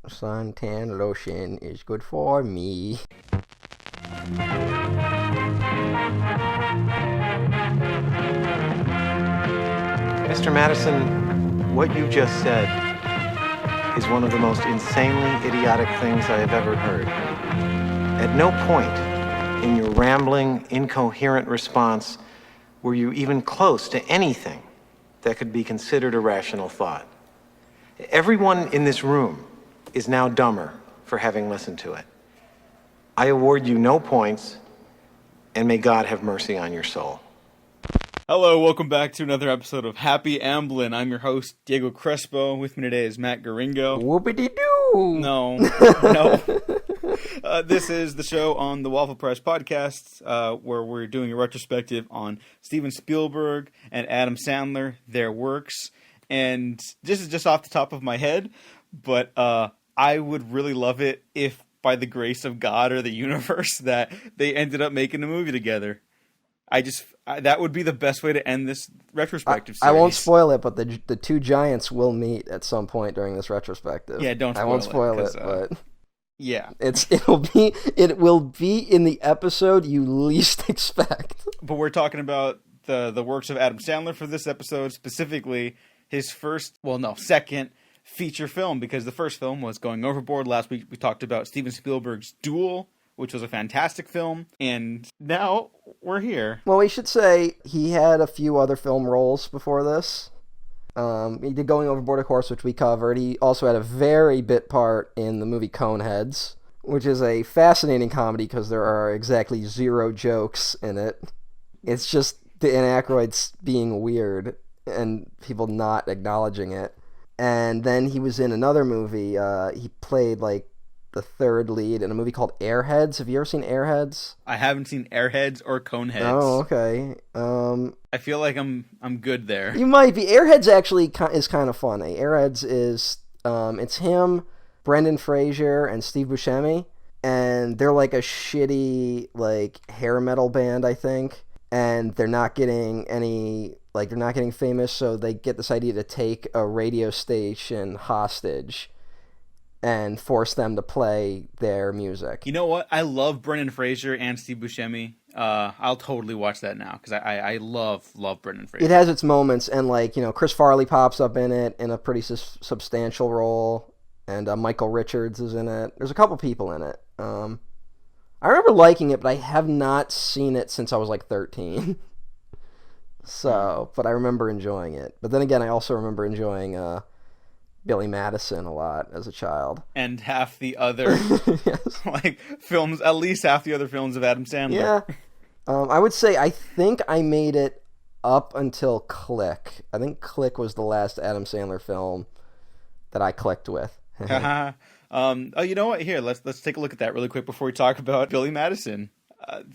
Suntan lotion is good for me. Mr. Madison, what you just said is one of the most insanely idiotic things I have ever heard. At no point in your rambling, incoherent response were you even close to anything that could be considered a rational thought. Everyone in this room is now dumber for having listened to it. I award you no points, and may God have mercy on your soul. Hello, welcome back to another episode of Happy Amblin. I'm your host, Diego Crespo. With me today is Matt Garingo. Whoopity-doo! No. This is the show on the Waffle Press podcast, where we're doing a retrospective on Steven Spielberg and Adam Sandler, their works. And this is just off the top of my head, but I would really love it if, by the grace of God or the universe, that they ended up making a movie together. That would be the best way to end this retrospective series. I won't spoil it, but the two giants will meet at some point during this retrospective. Yeah, don't spoil it. I won't spoil it, but yeah, it will be in the episode you least expect. But we're talking about the works of Adam Sandler for this episode, specifically his second feature film, because the first film was Going Overboard. Last week we talked about Steven Spielberg's Duel, which was a fantastic film, and now we're here. Well, we should say he had a few other film roles before this. He did Going Overboard, of course, which we covered. He also had a very bit part in the movie Coneheads, which is a fascinating comedy because there are exactly zero jokes in it. It's just Dan Aykroyd's being weird and people not acknowledging it. And then he was in another movie. He played the third lead in a movie called Airheads. Have you ever seen Airheads? I haven't seen Airheads or Coneheads. Oh, okay. I feel like I'm good there. You might be. Airheads actually is kind of funny. Airheads is it's him, Brendan Fraser, and Steve Buscemi, and they're like a shitty hair metal band, I think, and they're not getting famous, so they get this idea to take a radio station hostage and force them to play their music. You know what? I love Brendan Fraser and Steve Buscemi. I'll totally watch that now, because I love Brendan Fraser. It has its moments, and Chris Farley pops up in it in a pretty substantial role, and Michael Richards is in it. There's a couple people in it. I remember liking it, but I have not seen it since I was 13. So, but I remember enjoying it. But then again, I also remember enjoying Billy Madison a lot as a child. And half the other films, at least half the other films of Adam Sandler. Yeah. I would say I think I made it up until Click. I think Click was the last Adam Sandler film that I clicked with. You know what? Here, let's take a look at that really quick before we talk about Billy Madison.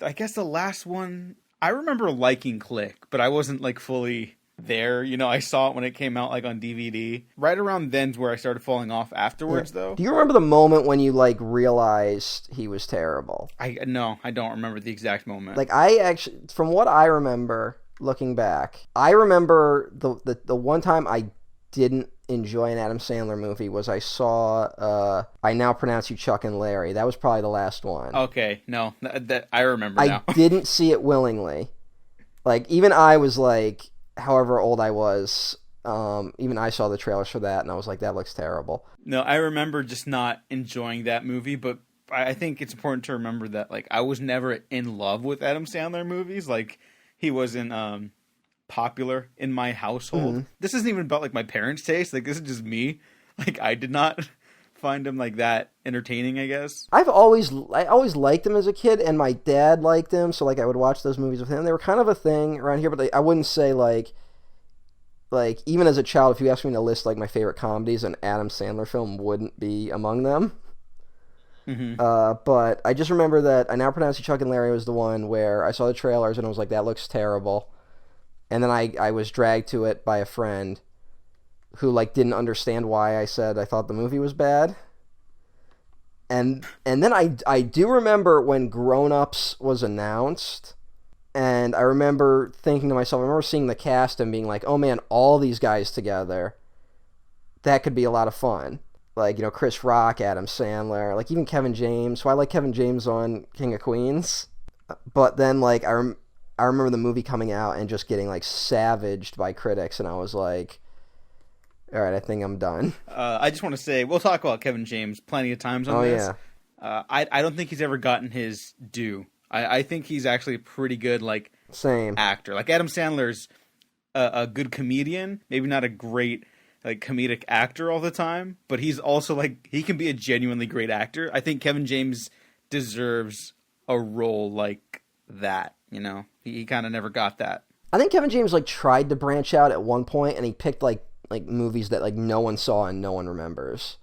I guess the last one, I remember liking Click, but I wasn't fully there. I saw it when it came out on DVD. Right around then's where I started falling off afterwards, though. Do you remember the moment when you realized he was terrible? No, I don't remember the exact moment. I actually, from what I remember looking back, I remember the one time I didn't enjoy an Adam Sandler movie was I saw I Now Pronounce You Chuck and Larry. That was probably the last one. Okay, no, that I remember now. I didn't see it willingly. Even I was however old I was, even I saw the trailers for that, and I was like, that looks terrible. No, I remember just not enjoying that movie, but I think it's important to remember that, I was never in love with Adam Sandler movies. He wasn't popular in my household. Mm-hmm. This isn't even about, my parents' taste. This is just me. I did not find him, that entertaining, I guess. I always liked him as a kid, and my dad liked him, so, I would watch those movies with him. They were kind of a thing around here, but I wouldn't say, even as a child, if you asked me to list, my favorite comedies, an Adam Sandler film wouldn't be among them. Mm-hmm. But I just remember that I Now Pronounce You Chuck and Larry was the one where I saw the trailers, and I was like, that looks terrible. And then I was dragged to it by a friend who didn't understand why I said I thought the movie was bad. And then I do remember when Grown Ups was announced, and I remember thinking to myself, I remember seeing the cast and being like, oh man, all these guys together, that could be a lot of fun. like, you know, Chris Rock, Adam Sandler, like even Kevin James. So I like Kevin James on King of Queens. But then, like, I remember the movie coming out and just getting, like, savaged by critics, and I was like, all right, I think I'm done. I just want to say, we'll talk about Kevin James plenty of times on this. Yeah. I don't think he's ever gotten his due. I think he's actually a pretty good, like, Same. actor. Like, Adam Sandler's a good comedian, maybe not a great, like, comedic actor all the time, but he's also, like, he can be a genuinely great actor. I think Kevin James deserves a role like that, you know? He kind of never got that. I think Kevin James, like, tried to branch out at one point, and he picked, like movies that, like, no one saw and no one remembers.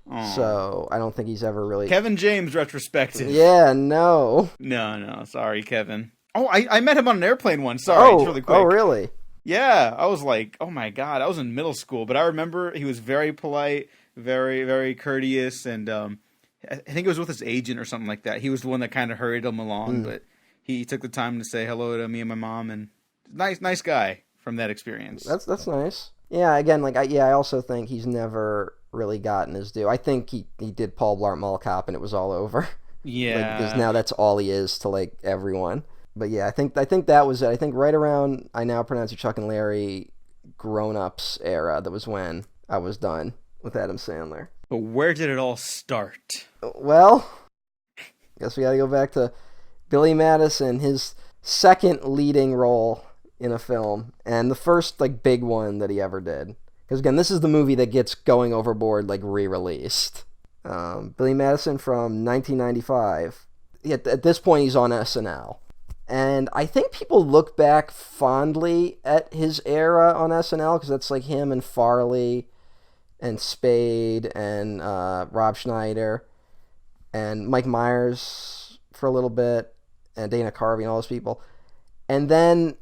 Aww. So I don't think he's ever really... Kevin James retrospective. Yeah, no. No, sorry, Kevin. Oh, I met him on an airplane once. Sorry, it's really quick. Oh, really? Yeah, I was like, oh my god, I was in middle school, but I remember he was very polite, very, very courteous, and I think it was with his agent or something like that. He was the one that kind of hurried him along, but he took the time to say hello to me and my mom, and nice guy from that experience. That's nice. Yeah, again, like, I also think he's never really gotten his due. I think he did Paul Blart Mall Cop, and it was all over. Yeah. Like, because now that's all he is to, like, everyone. But yeah, I think that was it. I think right around I Now Pronounce You Chuck and Larry grown-ups era, that was when I was done with Adam Sandler. But where did it all start? Well, I guess we got to go back to Billy Madison, his second leading role in a film, and the first, like, big one that he ever did. Because, again, this is the movie that gets Going Overboard, like, re-released. Billy Madison from 1995. At this point, he's on SNL. And I think people look back fondly at his era on SNL, because that's, like, him and Farley and Spade and Rob Schneider and Mike Myers for a little bit and Dana Carvey and all those people. And then...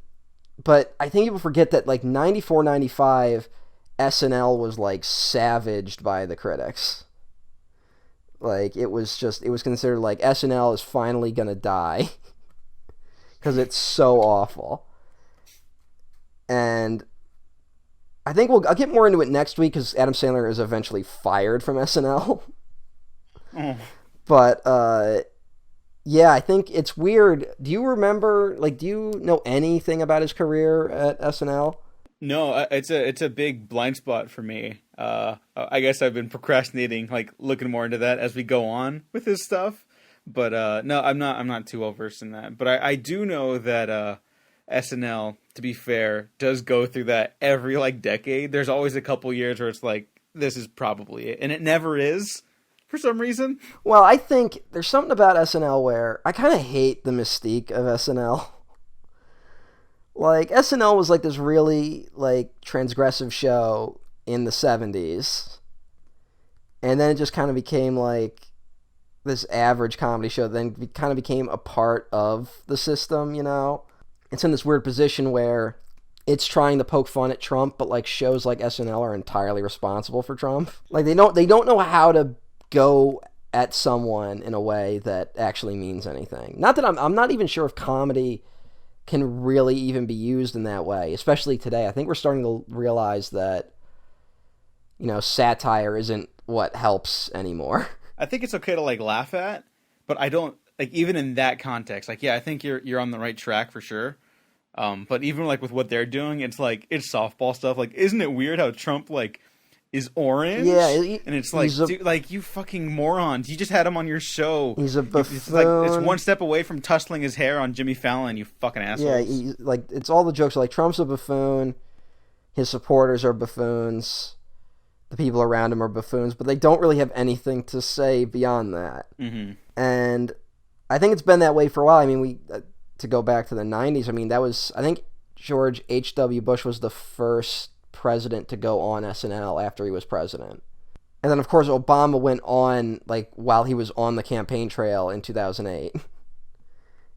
But I think people forget that, like, 94, 95, SNL was, like, savaged by the critics. Like, it was considered, like, SNL is finally gonna die. Because it's so awful. And I think I'll get more into it next week, because Adam Sandler is eventually fired from SNL. But, yeah, I think it's weird. Do you remember, like, do you know anything about his career at SNL? No, it's a big blind spot for me. I guess I've been procrastinating, like, looking more into that as we go on with his stuff. But no, I'm not too well versed in that. But I do know that SNL, to be fair, does go through that every, like, decade. There's always a couple years where it's like, this is probably it, and it never is. For some reason. Well, I think there's something about SNL where I kind of hate the mystique of SNL. Like, SNL was, like, this really, like, transgressive show in the 70s. And then it just kind of became, like, this average comedy show. Then it kind of became a part of the system, you know? It's in this weird position where it's trying to poke fun at Trump, but, like, shows like SNL are entirely responsible for Trump. Like, they don't know how to go at someone in a way that actually means anything. Not that I'm not even sure if comedy can really even be used in that way, especially today. I think we're starting to realize that, you know, satire isn't what helps anymore. I think it's okay to, like, laugh at, but I don't, like, even in that context, like, yeah, I think you're on the right track for sure. But even, like, with what they're doing, it's like, it's softball stuff. Like, isn't it weird how Trump, like, is orange? Yeah, and it's like, dude, like, you fucking morons! You just had him on your show. He's a buffoon. It's one step away from tussling his hair on Jimmy Fallon. You fucking assholes. Yeah, like, it's all the jokes are like, Trump's a buffoon, his supporters are buffoons, the people around him are buffoons, but they don't really have anything to say beyond that. Mm-hmm. And I think it's been that way for a while. I mean, to go back to the 90s. I mean, I think George H.W. Bush was the first president to go on SNL after he was president. And then, of course, Obama went on, like, while he was on the campaign trail in 2008.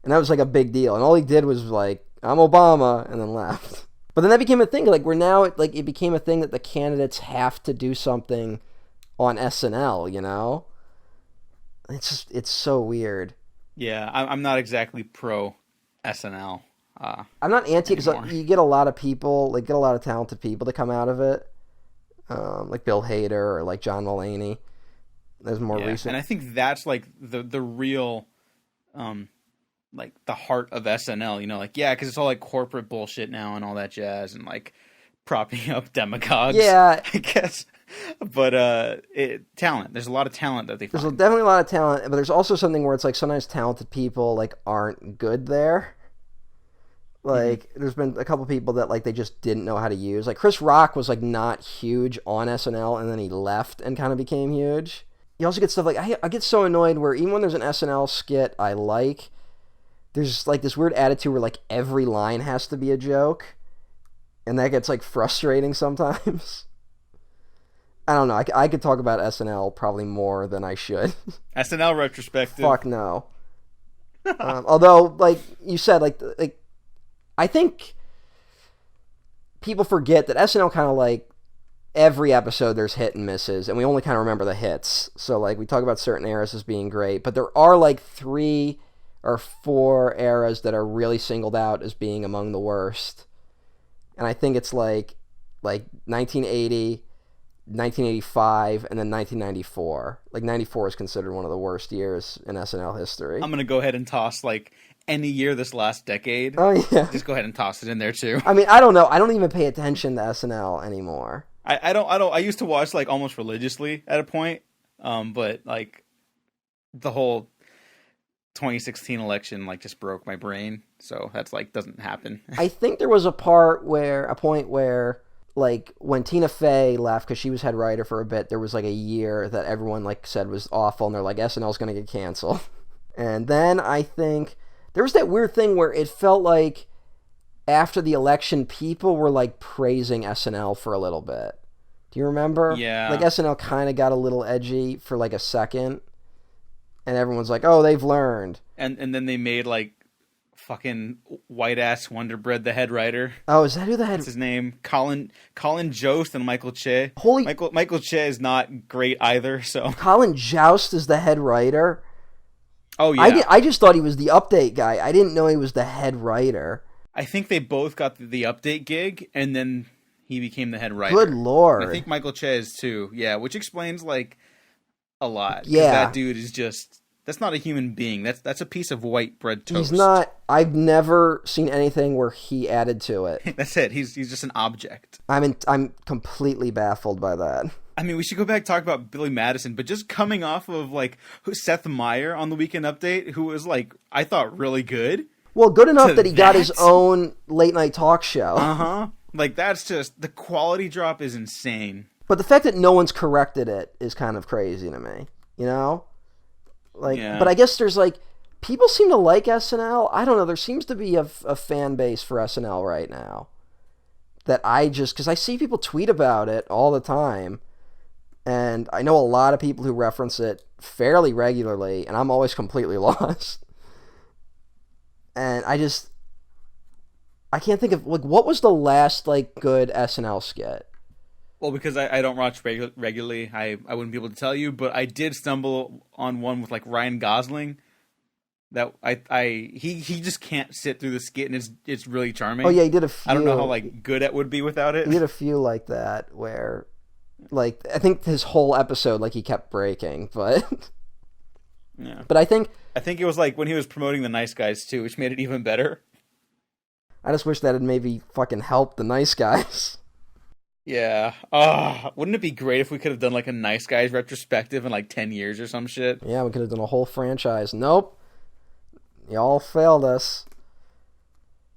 And that was, like, a big deal. And all he did was, like, I'm Obama, and then left. But then that became a thing. Like, we're now, like, it became a thing that the candidates have to do something on SNL, you know? It's just, it's so weird. Yeah, I'm not exactly pro SNL. I'm not anti, because you get a lot of people, like, get a lot of talented people to come out of it. like Bill Hader or like John Mulaney. There's more recent. And I think that's like the real, like the heart of SNL. You know, like because it's all like corporate bullshit now and all that jazz and like propping up demagogues. Yeah, I guess. But talent. There's a lot of talent that they find. There's definitely a lot of talent, but there's also something where it's like sometimes talented people like aren't good there. Like there's been a couple people that like they just didn't know how to use. Like Chris Rock was like not huge on SNL, and then he left and kind of became huge. You also get stuff like I get so annoyed where even when there's an SNL skit I like, there's like this weird attitude where like every line has to be a joke, and that gets like frustrating sometimes. I don't know. I could talk about SNL probably more than I should. SNL retrospective. Fuck no. Although, like you said, like I think people forget that SNL kind of like every episode there's hit and misses, and we only kind of remember the hits. So like we talk about certain eras as being great, but there are like 3 or 4 eras that are really singled out as being among the worst. And I think it's like 1980. 1985 and then 1994. Like 94 is considered one of the worst years in SNL history. I'm gonna go ahead and toss like any year this last decade. Oh yeah, just go ahead and toss it in there too. I mean, I don't know. I don't even pay attention to SNL anymore. I don't. I used to watch like almost religiously at a point, but like the whole 2016 election like just broke my brain. So that's like doesn't happen. I think there was a point where like when Tina Fey left because she was head writer for a bit, there was like a year that everyone like said was awful, and they're like SNL's gonna get canceled. And then I think there was that weird thing where it felt like after the election people were like praising SNL for a little bit. Do you remember? Yeah. Like SNL kind of got a little edgy for like a second, and everyone's like, oh, they've learned. And then they made like fucking white ass Wonder Bread the head writer. Oh, is that who the head? What's his name? Colin Jost and Michael Che. Michael Che is not great either. So Colin Jost is the head writer. Oh yeah. I just thought he was the update guy. I didn't know he was the head writer. I think they both got the update gig, and then he became the head writer. Good lord. I think Michael Che is too. Yeah, which explains like a lot. Yeah, that dude is just. That's not a human being. That's a piece of white bread toast. He's not. I've never seen anything where he added to it. That's it. He's just an object. I'm completely baffled by that. I mean, we should go back and talk about Billy Madison, but just coming off of like Seth Meyer on the Weekend Update, who was like I thought really good. Well, good enough that he got his own late night talk show. Like that's just the quality drop is insane. But the fact that no one's corrected it is kind of crazy to me. You know. Like, yeah. But I guess there's like people seem to like SNL. I don't know. There seems to be a fan base for SNL right now that because I see people tweet about it all the time, and I know a lot of people who reference it fairly regularly, and I'm always completely lost. And I can't think of like what was the last like good SNL skit. Well, because I don't watch regularly, I wouldn't be able to tell you, but I did stumble on one with like Ryan Gosling. That he just can't sit through the skit, and it's really charming. Oh yeah, he did a few. I don't know how like good it would be without it. He did a few like that where, like I think his whole episode like he kept breaking, but yeah. But I think it was like when he was promoting the Nice Guys too, which made it even better. I just wish that had maybe fucking helped the Nice Guys. Yeah. Wouldn't it be great if we could have done like a Nice Guys retrospective in like 10 years or some shit? Yeah, we could have done a whole franchise. Nope. Y'all failed us.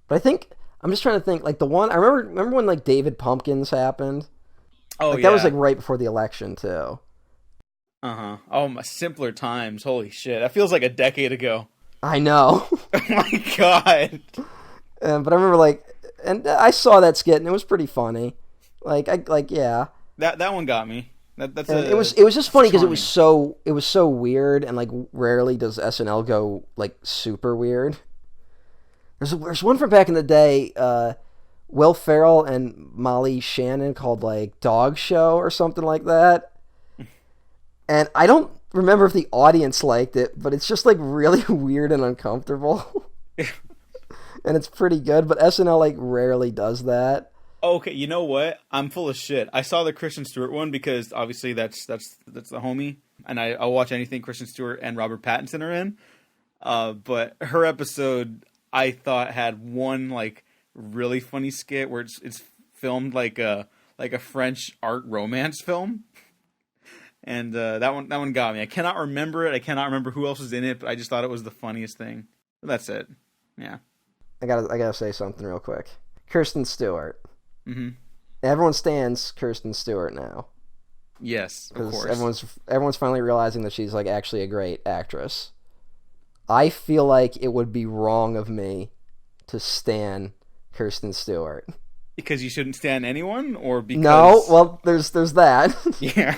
But I think I'm just trying to think like the one I remember when like David Pumpkins happened. Oh like, yeah. That was like right before the election too. Oh, my simpler times. Holy shit. That feels like a decade ago. I know. Oh my god. But I remember like and I saw that skit and it was pretty funny. Yeah. That one got me. It was just funny because it was so weird, and like rarely does SNL go like super weird. There's one from back in the day, Will Ferrell and Molly Shannon called like Dog Show or something like that. And I don't remember if the audience liked it, but it's just like really weird and uncomfortable. And it's pretty good, but SNL like rarely does that. Okay, you know what? I'm full of shit. I saw the Kristen Stewart one because obviously that's the homie, and I'll watch anything Kristen Stewart and Robert Pattinson are in. But her episode I thought had one like really funny skit where it's filmed like a French art romance film. And that one got me. I cannot remember it. I cannot remember who else was in it, but I just thought it was the funniest thing. But that's it. Yeah. I gotta say something real quick. Kristen Stewart. Mm-hmm. Everyone stands Kristen Stewart now. Yes, of course. Everyone's finally realizing that she's like actually a great actress. I feel like it would be wrong of me to stan Kristen Stewart. Because you shouldn't stan anyone, or because no? Well, there's that. Yeah.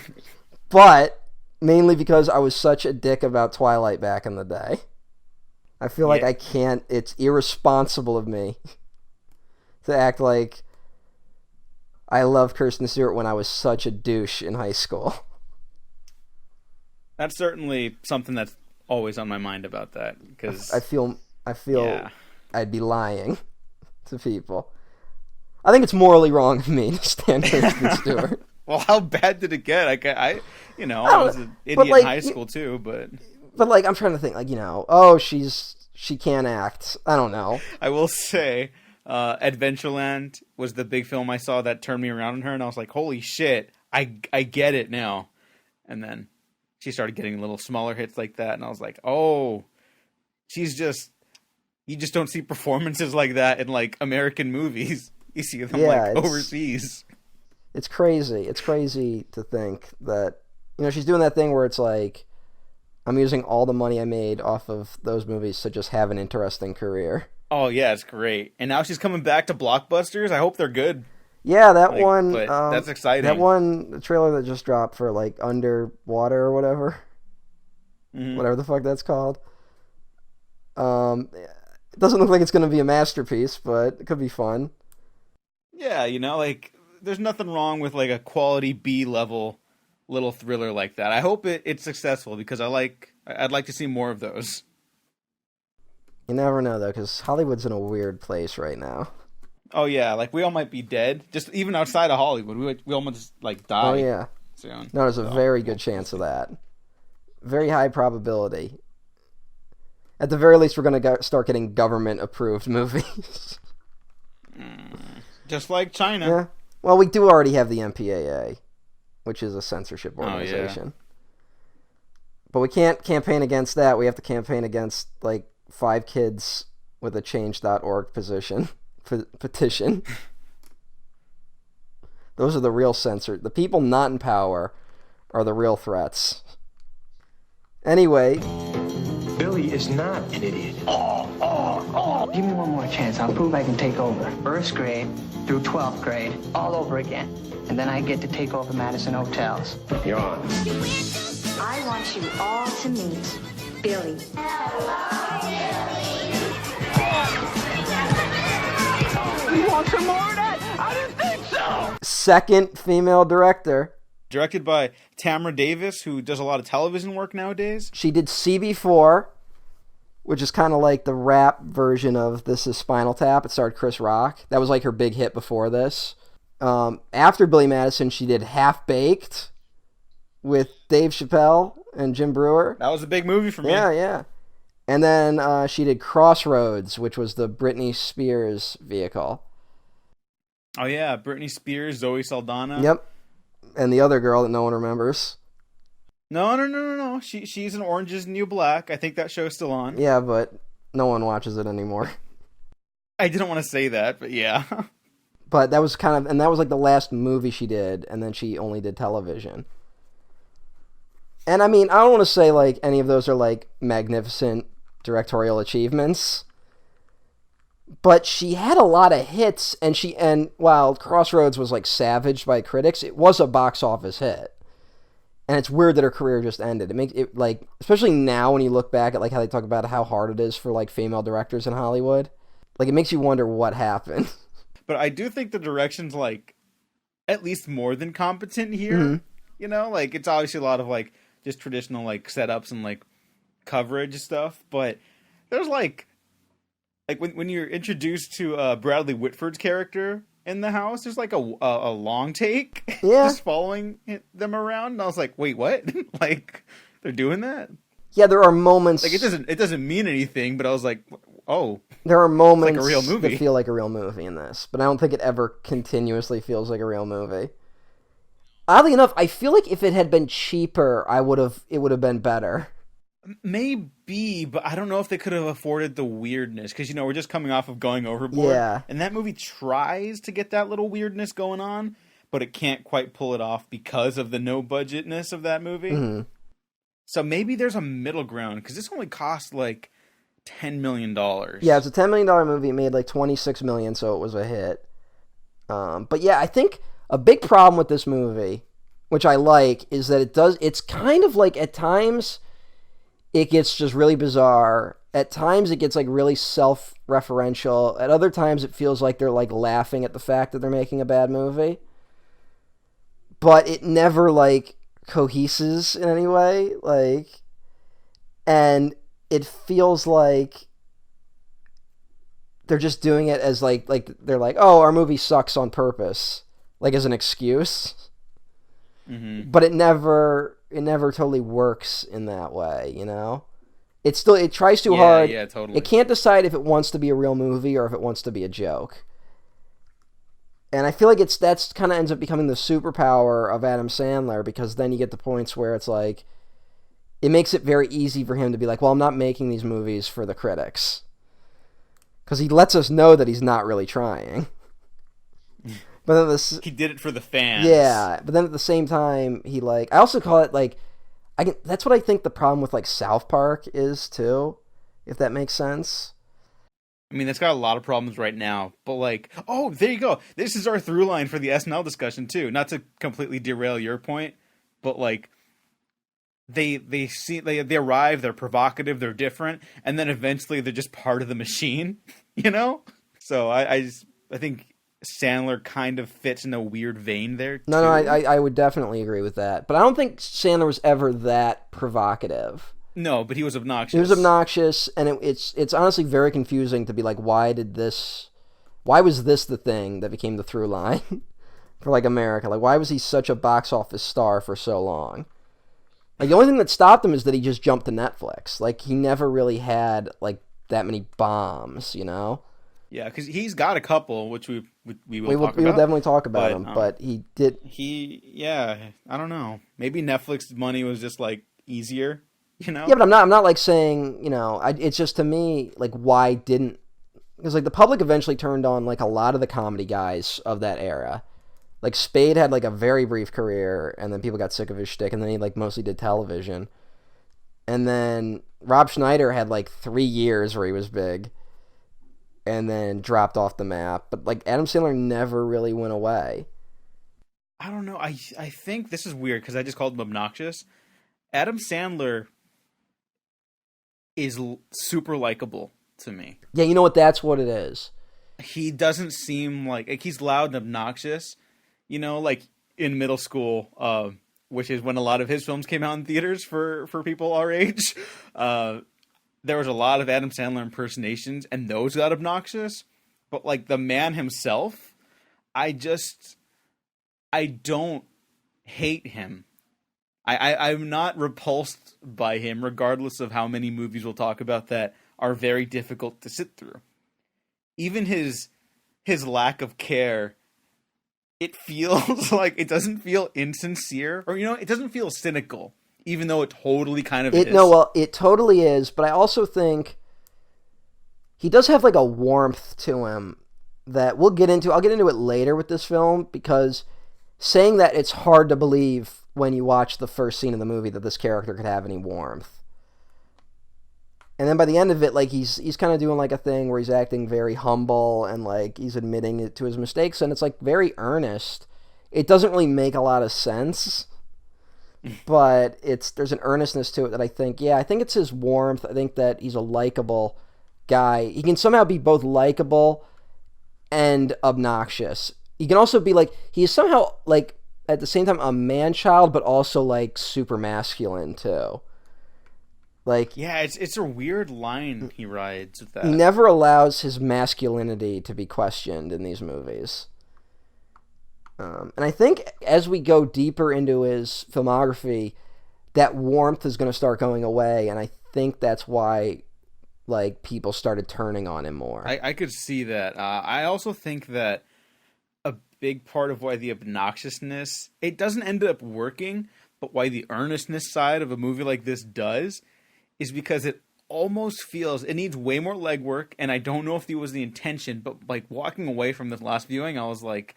But mainly because I was such a dick about Twilight back in the day. I feel like I can't. It's irresponsible of me to act like I love Kristen Stewart when I was such a douche in high school. That's certainly something that's always on my mind about that, because I feel I'd be lying to people. I think it's morally wrong of me to stand Kristen Stewart. Well, how bad did it get? I was an idiot in high school too, but like I'm trying to think, like, she can't act. I don't know. I will say, Adventureland was the big film I saw that turned me around on her, and I was like, holy shit, I get it now. And then she started getting little smaller hits like that, and I was like, oh, you just don't see performances like that in like American movies. You see them overseas. It's crazy. It's crazy to think that, she's doing that thing where it's like, I'm using all the money I made off of those movies to just have an interesting career. Oh, yeah, it's great. And now she's coming back to blockbusters. I hope they're good. Yeah, that one. But that's exciting. That one, the trailer that just dropped for like Underwater or whatever. Mm-hmm. Whatever the fuck that's called. It doesn't look like it's going to be a masterpiece, but it could be fun. Yeah, there's nothing wrong with like a quality B-level little thriller like that. I hope it's successful because I'd like to see more of those. You never know though, because Hollywood's in a weird place right now. Oh yeah, like we all might be dead. Just even outside of Hollywood, we almost like die. Oh yeah. Soon. No, there's a very good chance of that. Very high probability. At the very least, we're going to start getting government-approved movies. Just like China. Yeah. Well, we do already have the MPAA, which is a censorship organization. Oh, yeah. But we can't campaign against that. We have to campaign against, like, 5 kids with a change.org petition. Those are the real censored. The people not in power are the real threats. Anyway. Billy is not an idiot. Give me one more chance. I'll prove I can take over. First grade through 12th grade, all over again. And then I get to take over Madison hotels. You're on. I want you all to meet Billy. You want some more of that? I didn't think so! Second female director. Directed by Tamra Davis, who does a lot of television work nowadays. She did CB4, which is kind of like the rap version of This Is Spinal Tap. It starred Chris Rock. That was like her big hit before this. After Billy Madison, she did Half Baked with Dave Chappelle and Jim Breuer. That was a big movie for me. Yeah. And then she did Crossroads, which was the Britney Spears vehicle. Oh yeah, Britney Spears, Zoe Saldana. Yep. And the other girl that no one remembers. No. She's in Orange is the New Black. I think that show's still on. Yeah, but no one watches it anymore. I didn't want to say that, but yeah. But that was that was like the last movie she did, and then she only did television. And I mean, I don't want to say like any of those are like magnificent directorial achievements. But she had a lot of hits, and while Crossroads was like savaged by critics, it was a box office hit. And it's weird that her career just ended. It makes it like, especially now when you look back at like how they talk about how hard it is for like female directors in Hollywood, like it makes you wonder what happened. But I do think the direction's like at least more than competent here. Mm-hmm. Like it's obviously a lot of like just traditional like setups and like coverage stuff, but there's like when you're introduced to Bradley Whitford's character, in the house. There's like a long take, Yeah. just following them around. And I was like, wait, what? Like they're doing that? Yeah, there are moments. Like it doesn't mean anything, but I was like, oh, there are moments like a real movie. that feel like a real movie in this, but I don't think it ever continuously feels like a real movie. Oddly enough, I feel like if it had been cheaper, it would have been better. Maybe, but I don't know if they could have afforded the weirdness because we're just coming off of Going Overboard, Yeah. and that movie tries to get that little weirdness going on, but it can't quite pull it off because of the no budgetness of that movie. Mm-hmm. So maybe there's a middle ground because this only cost like $10 million. Yeah, it's a $10 million movie. It made like $26 million, so it was a hit. But yeah, I think a big problem with this movie, which I like, is that it's kind of like at times it gets just really bizarre. At times it gets like really self-referential. At other times it feels like they're like laughing at the fact that they're making a bad movie. But it never like coheses in any way, and it feels like they're just doing it as like they're like, oh, our movie sucks on purpose, like as an excuse. Mm-hmm. But it never totally works in that way, it tries too hard. Yeah, totally. It can't decide if it wants to be a real movie or if it wants to be a joke. And I feel like that's kind of ends up becoming the superpower of Adam Sandler, because then you get the points where it's like, it makes it very easy for him to be like, well, I'm not making these movies for the critics. Because he lets us know that he's not really trying. But then he did it for the fans. Yeah, but then at the same time, I also call it that's what I think the problem with like South Park is too, if that makes sense. I mean, that's got a lot of problems right now, but like, oh, there you go. This is our through line for the SNL discussion too. Not to completely derail your point, but like, they arrive, they're provocative, they're different, and then eventually they're just part of the machine, So I think Sandler kind of fits in a weird vein there. No, I would definitely agree with that, but I don't think Sandler was ever that provocative. No, but he was obnoxious. He was obnoxious, and it's honestly very confusing to be like, why was this the thing that became the through line for like America? Like, why was he such a box office star for so long? Like, the only thing that stopped him is that he just jumped to Netflix. Like, he never really had like that many bombs, Yeah, because he's got a couple, which we will talk about. We will definitely talk about him, but he did. I don't know. Maybe Netflix money was just like easier. Yeah, but I'm not like saying, it's just to me, like, why didn't, because like the public eventually turned on like a lot of the comedy guys of that era. Like Spade had like a very brief career, and then people got sick of his shtick, and then he like mostly did television. And then Rob Schneider had like 3 years where he was big, and then dropped off the map. But like Adam Sandler never really went away. I don't know. I think this is weird because I just called him obnoxious. Adam Sandler is super likable to me. Yeah, you know what? That's what it is. He doesn't seem like he's loud and obnoxious, like in middle school, which is when a lot of his films came out in theaters for people our age. There was a lot of Adam Sandler impersonations, and those got obnoxious. But like the man himself, I don't hate him. I'm not repulsed by him, regardless of how many movies we'll talk about that are very difficult to sit through. Even his lack of care, it feels like it doesn't feel insincere, or it doesn't feel cynical, even though it totally kind of is. No, well, it totally is, but I also think he does have like a warmth to him that I'll get into it later with this film, because saying that it's hard to believe when you watch the first scene of the movie that this character could have any warmth. And then by the end of it, like he's kind of doing like a thing where he's acting very humble and like he's admitting it to his mistakes, and it's like very earnest. It doesn't really make a lot of sense, but there's an earnestness to it that I think it's his warmth. I think that he's a likable guy. He can somehow be both likable and obnoxious. He can also be like, he is somehow like at the same time a man-child, but also like super masculine too. Like, yeah, it's a weird line he rides with that. He never allows his masculinity to be questioned in these movies. And I think as we go deeper into his filmography, that warmth is going to start going away, and I think that's why like people started turning on him more. I could see that. I also think that a big part of why the obnoxiousness, it doesn't end up working, but why the earnestness side of a movie like this does, is because it almost feels, it needs way more legwork, and I don't know if it was the intention, but like walking away from this last viewing, I was like,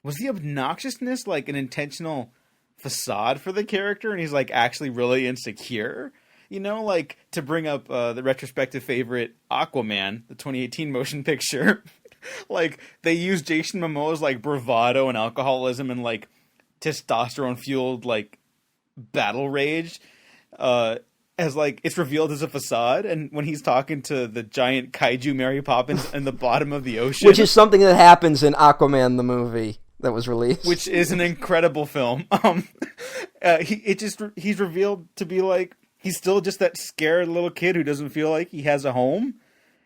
was the obnoxiousness like an intentional facade for the character, and he's like actually really insecure? You know, like, to bring up the retrospective favorite, Aquaman, the 2018 motion picture, like, they use Jason Momoa's, like, bravado and alcoholism and, like, testosterone-fueled, like, battle rage as, like, it's revealed as a facade, and when he's talking to the giant kaiju Mary Poppins in the bottom of the ocean. Which is something that happens in Aquaman, the movie that was released. Which is an incredible film. He's revealed to be, like, he's still just that scared little kid who doesn't feel like he has a home,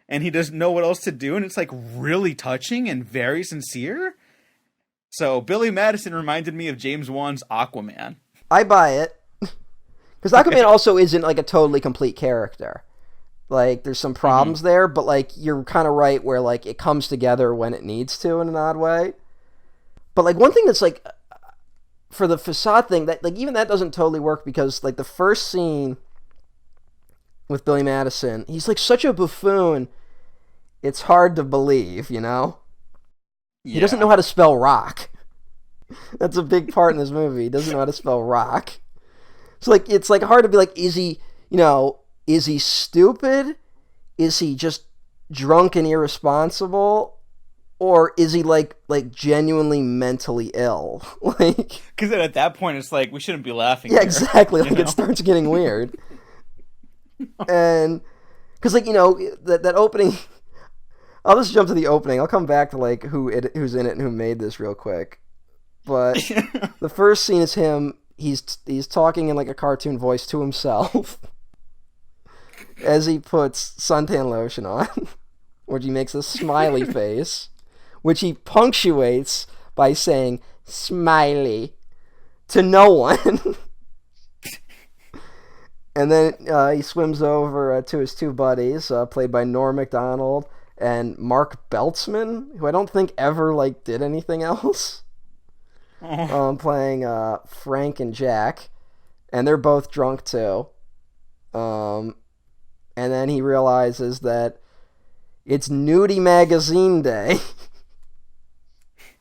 and he doesn't know what else to do, and it's, like, really touching and very sincere. So, Billy Madison reminded me of James Wan's Aquaman. I buy it. Because Aquaman also isn't, like, a totally complete character. Like, there's some problems there, but, like, you're kind of right where, like, it comes together when it needs to in an odd way. But, like, one thing that's, like, for the facade thing, that, like, even that doesn't totally work because, like, the first scene with Billy Madison, he's like such a buffoon, it's hard to believe, you know? Yeah. He doesn't know how to spell rock. That's a big part in this movie. He doesn't know how to spell rock. So, like, it's, like, hard to be like, is he, you know, is he stupid? Is he just drunk and irresponsible? Or is he, like genuinely mentally ill? Like, because at that point, it's like, we shouldn't be laughing. Yeah, here, exactly. Like, it starts getting weird. And because, like, you know, that opening, I'll just jump to the opening. I'll come back to like who's in it and who made this real quick. But the first scene is him. He's talking in like a cartoon voice to himself as he puts suntan lotion on, which he makes a smiley face, which he punctuates by saying "smiley" to no one. And then he swims over to his two buddies, played by Norm Macdonald and Mark Beltzman, who I don't think ever like did anything else. Playing Frank and Jack, and they're both drunk too. And then he realizes that it's Nudie Magazine Day.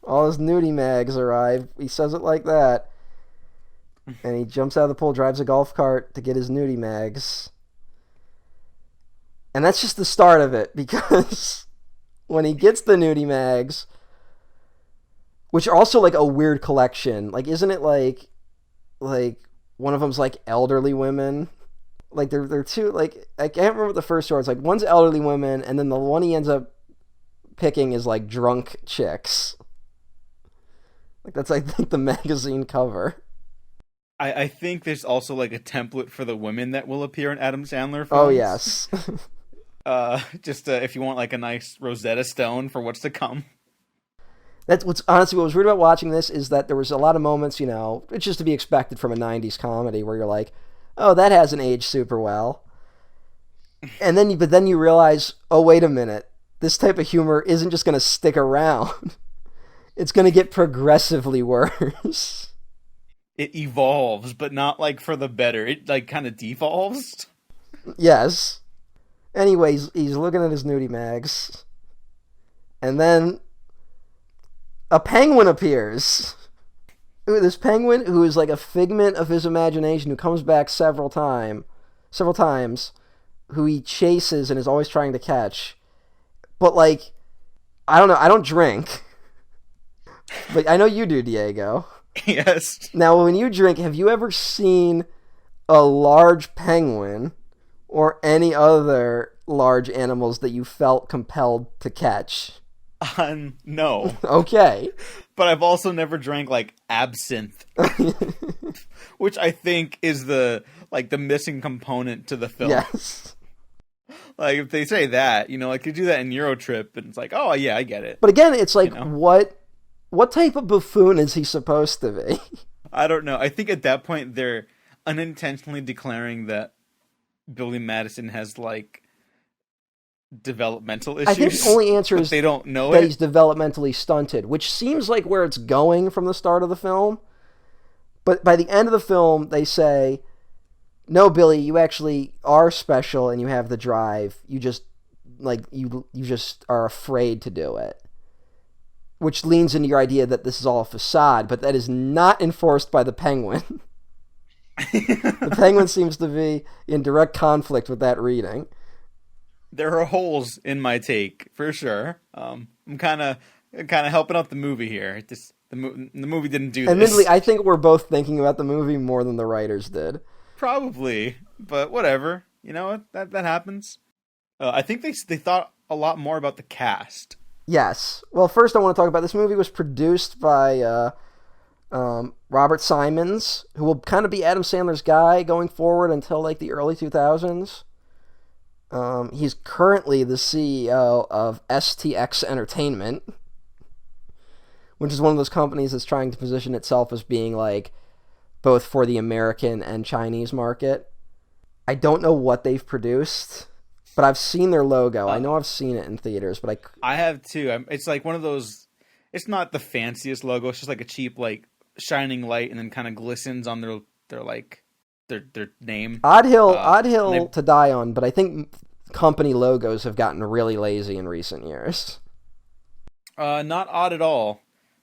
All his nudie mags arrive. He says it like that. And he jumps out of the pool, drives a golf cart to get his nudie mags. And that's just the start of it, because when he gets the nudie mags, which are also like a weird collection, like, isn't it like one of them's like elderly women? Like, they're two, like, I can't remember what the first story. It's like one's elderly women, and then the one he ends up picking is like drunk chicks. Like, that's, I think, the magazine cover. I think there's also like a template for the women that will appear in Adam Sandler films. Oh, yes. Just if you want like a nice Rosetta Stone for what's to come. That's what's honestly what was weird about watching this, is that there was a lot of moments, you know, it's just to be expected from a 90s comedy, where you're like, oh, that hasn't aged super well. And then you realize, oh, wait a minute, this type of humor isn't just going to stick around. It's going to get progressively worse. It evolves, but not like for the better. It like kind of devolves. Yes. Anyways, he's looking at his nudie mags, and then a penguin appears. This penguin, who is like a figment of his imagination, who comes back several times, who he chases and is always trying to catch. But, like, I don't know, I don't drink. But I know you do, Diego. Yes. Now, when you drink, have you ever seen a large penguin or any other large animals that you felt compelled to catch? No. Okay. But I've also never drank, like, absinthe. Which I think is the missing component to the film. Yes. Like, if they say that, you know, like, you do that in Eurotrip, and it's like, oh, yeah, I get it. But again, it's like, you know? What type of buffoon is he supposed to be? I don't know. I think at that point they're unintentionally declaring that Billy Madison has like developmental issues. I think the only answer is they don't know that it. he's developmentally stunted, which seems like where it's going from the start of the film. But by the end of the film, they say, "No, Billy, you actually are special and you have the drive. You just you just are afraid to do it." Which leans into your idea that this is all a facade, but that is not enforced by the Penguin. The Penguin seems to be in direct conflict with that reading. There are holes in my take for sure. I'm kind of helping out the movie here. The movie didn't do this. Admittedly, I think we're both thinking about the movie more than the writers did. Probably, but whatever. You know what? That happens. I think they thought a lot more about the cast. Yes. Well, first I want to talk about this movie was produced by Robert Simons, who will kind of be Adam Sandler's guy going forward until like the early 2000s. He's currently the CEO of STX Entertainment, which is one of those companies that's trying to position itself as being like both for the American and Chinese market. I don't know what they've produced, but I've seen their logo. I know I've seen it in theaters, but I have too. It's like one of those. It's not the fanciest logo. It's just like a cheap like shining light, and then kind of glistens on their name. Odd Hill to die on, but I think company logos have gotten really lazy in recent years. Not odd at all.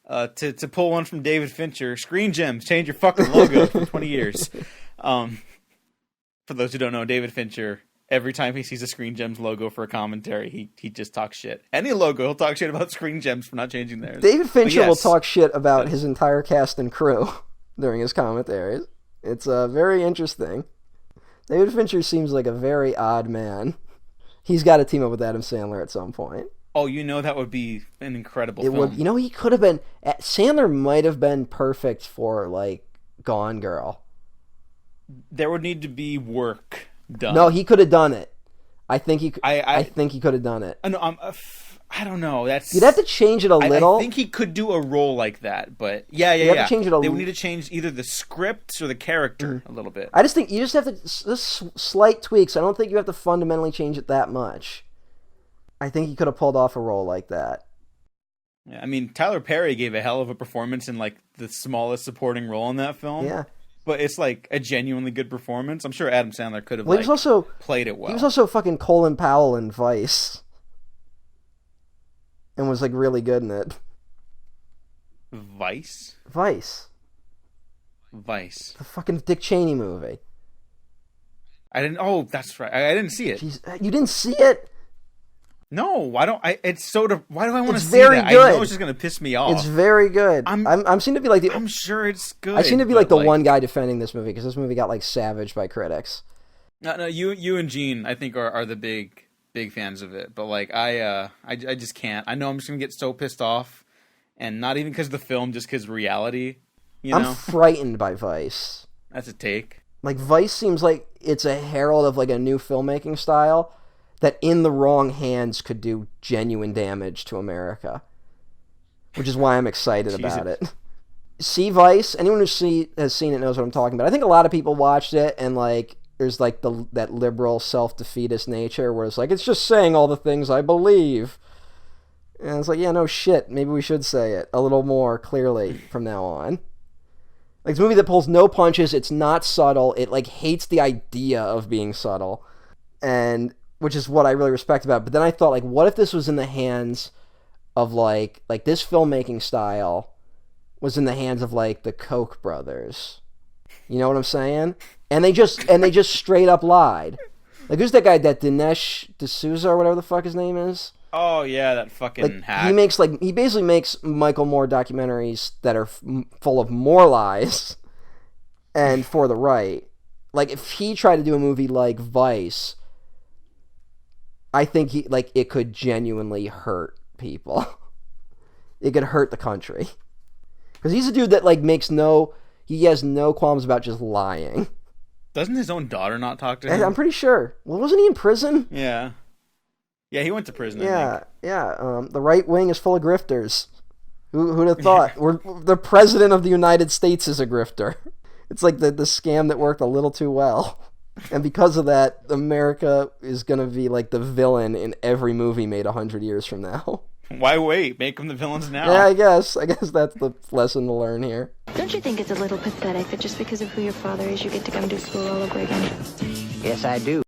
To pull one from David Fincher, Screen Gems, change your fucking logo for 20 years. For those who don't know, David Fincher, every time he sees a Screen Gems logo for a commentary, he just talks shit. Any logo, he'll talk shit about Screen Gems for not changing theirs. David Fincher will talk shit about his entire cast and crew during his commentaries. It's very interesting. David Fincher seems like a very odd man. He's got to team up with Adam Sandler at some point. Oh, you know that would be an incredible film. Would. You know, he could have been... Sandler might have been perfect for, like, Gone Girl. There would need to be work done. No, he could have done it. I think he could have done it. No, I don't know. You'd have to change it a little. I think he could do a role like that, but yeah. Have to change it they would need to change either the script or the character a little bit. I just think you just have to just slight tweaks. I don't think you have to fundamentally change it that much. I think he could have pulled off a role like that. Yeah, I mean, Tyler Perry gave a hell of a performance in like the smallest supporting role in that film. Yeah. But it's like a genuinely good performance. I'm sure Adam Sandler could have he was also, played it well. He was also fucking Colin Powell in Vice. And was like really good in it. Vice? The fucking Dick Cheney movie. Oh, that's right. I didn't see it. Jeez, you didn't see it? No, why do I want to see very that? Good. I know it's just going to piss me off. It's very good. I'm seem to be like the... I'm sure it's good. I seem to be like the one guy defending this movie because this movie got like savaged by critics. No, you and Gene, I think, are the big fans of it. But like I just can't. I know I'm just going to get so pissed off, and not even because of the film, just because reality. You know? I'm frightened by Vice. That's a take. Like Vice seems like it's a herald of like a new filmmaking style that in the wrong hands could do genuine damage to America. Which is why I'm excited about it. See Vice? Anyone who has seen it knows what I'm talking about. I think a lot of people watched it and like there's like that liberal self-defeatist nature where it's like, it's just saying all the things I believe. And it's like, yeah, no shit. Maybe we should say it a little more clearly from now on. Like, it's a movie that pulls no punches. It's not subtle. It, like, hates the idea of being subtle. And, which is what I really respect about it. But then I thought, like, what if this was in the hands of, like this filmmaking style was in the hands of, like, the Koch brothers? You know what I'm saying? And they just straight up lied. Like, who's that guy, that Dinesh D'Souza or whatever the fuck his name is? Oh yeah, that fucking hack. He basically makes Michael Moore documentaries that are full of more lies and for the right. Like, if he tried to do a movie like Vice, I think it could genuinely hurt people. It could hurt the country. Because he's a dude that like he has no qualms about just lying. Doesn't his own daughter not talk to him? I'm pretty sure. Well, wasn't he in prison? Yeah. Yeah, he went to prison. Yeah, I think. The right wing is full of grifters. Who'd have thought? The president of the United States is a grifter. It's like the scam that worked a little too well. And because of that, America is going to be like the villain in every movie made 100 years from now. Why wait? Make them the villains now. Yeah, I guess that's the lesson to learn here. Don't you think it's a little pathetic that just because of who your father is, you get to come to school all over again? Yes, I do.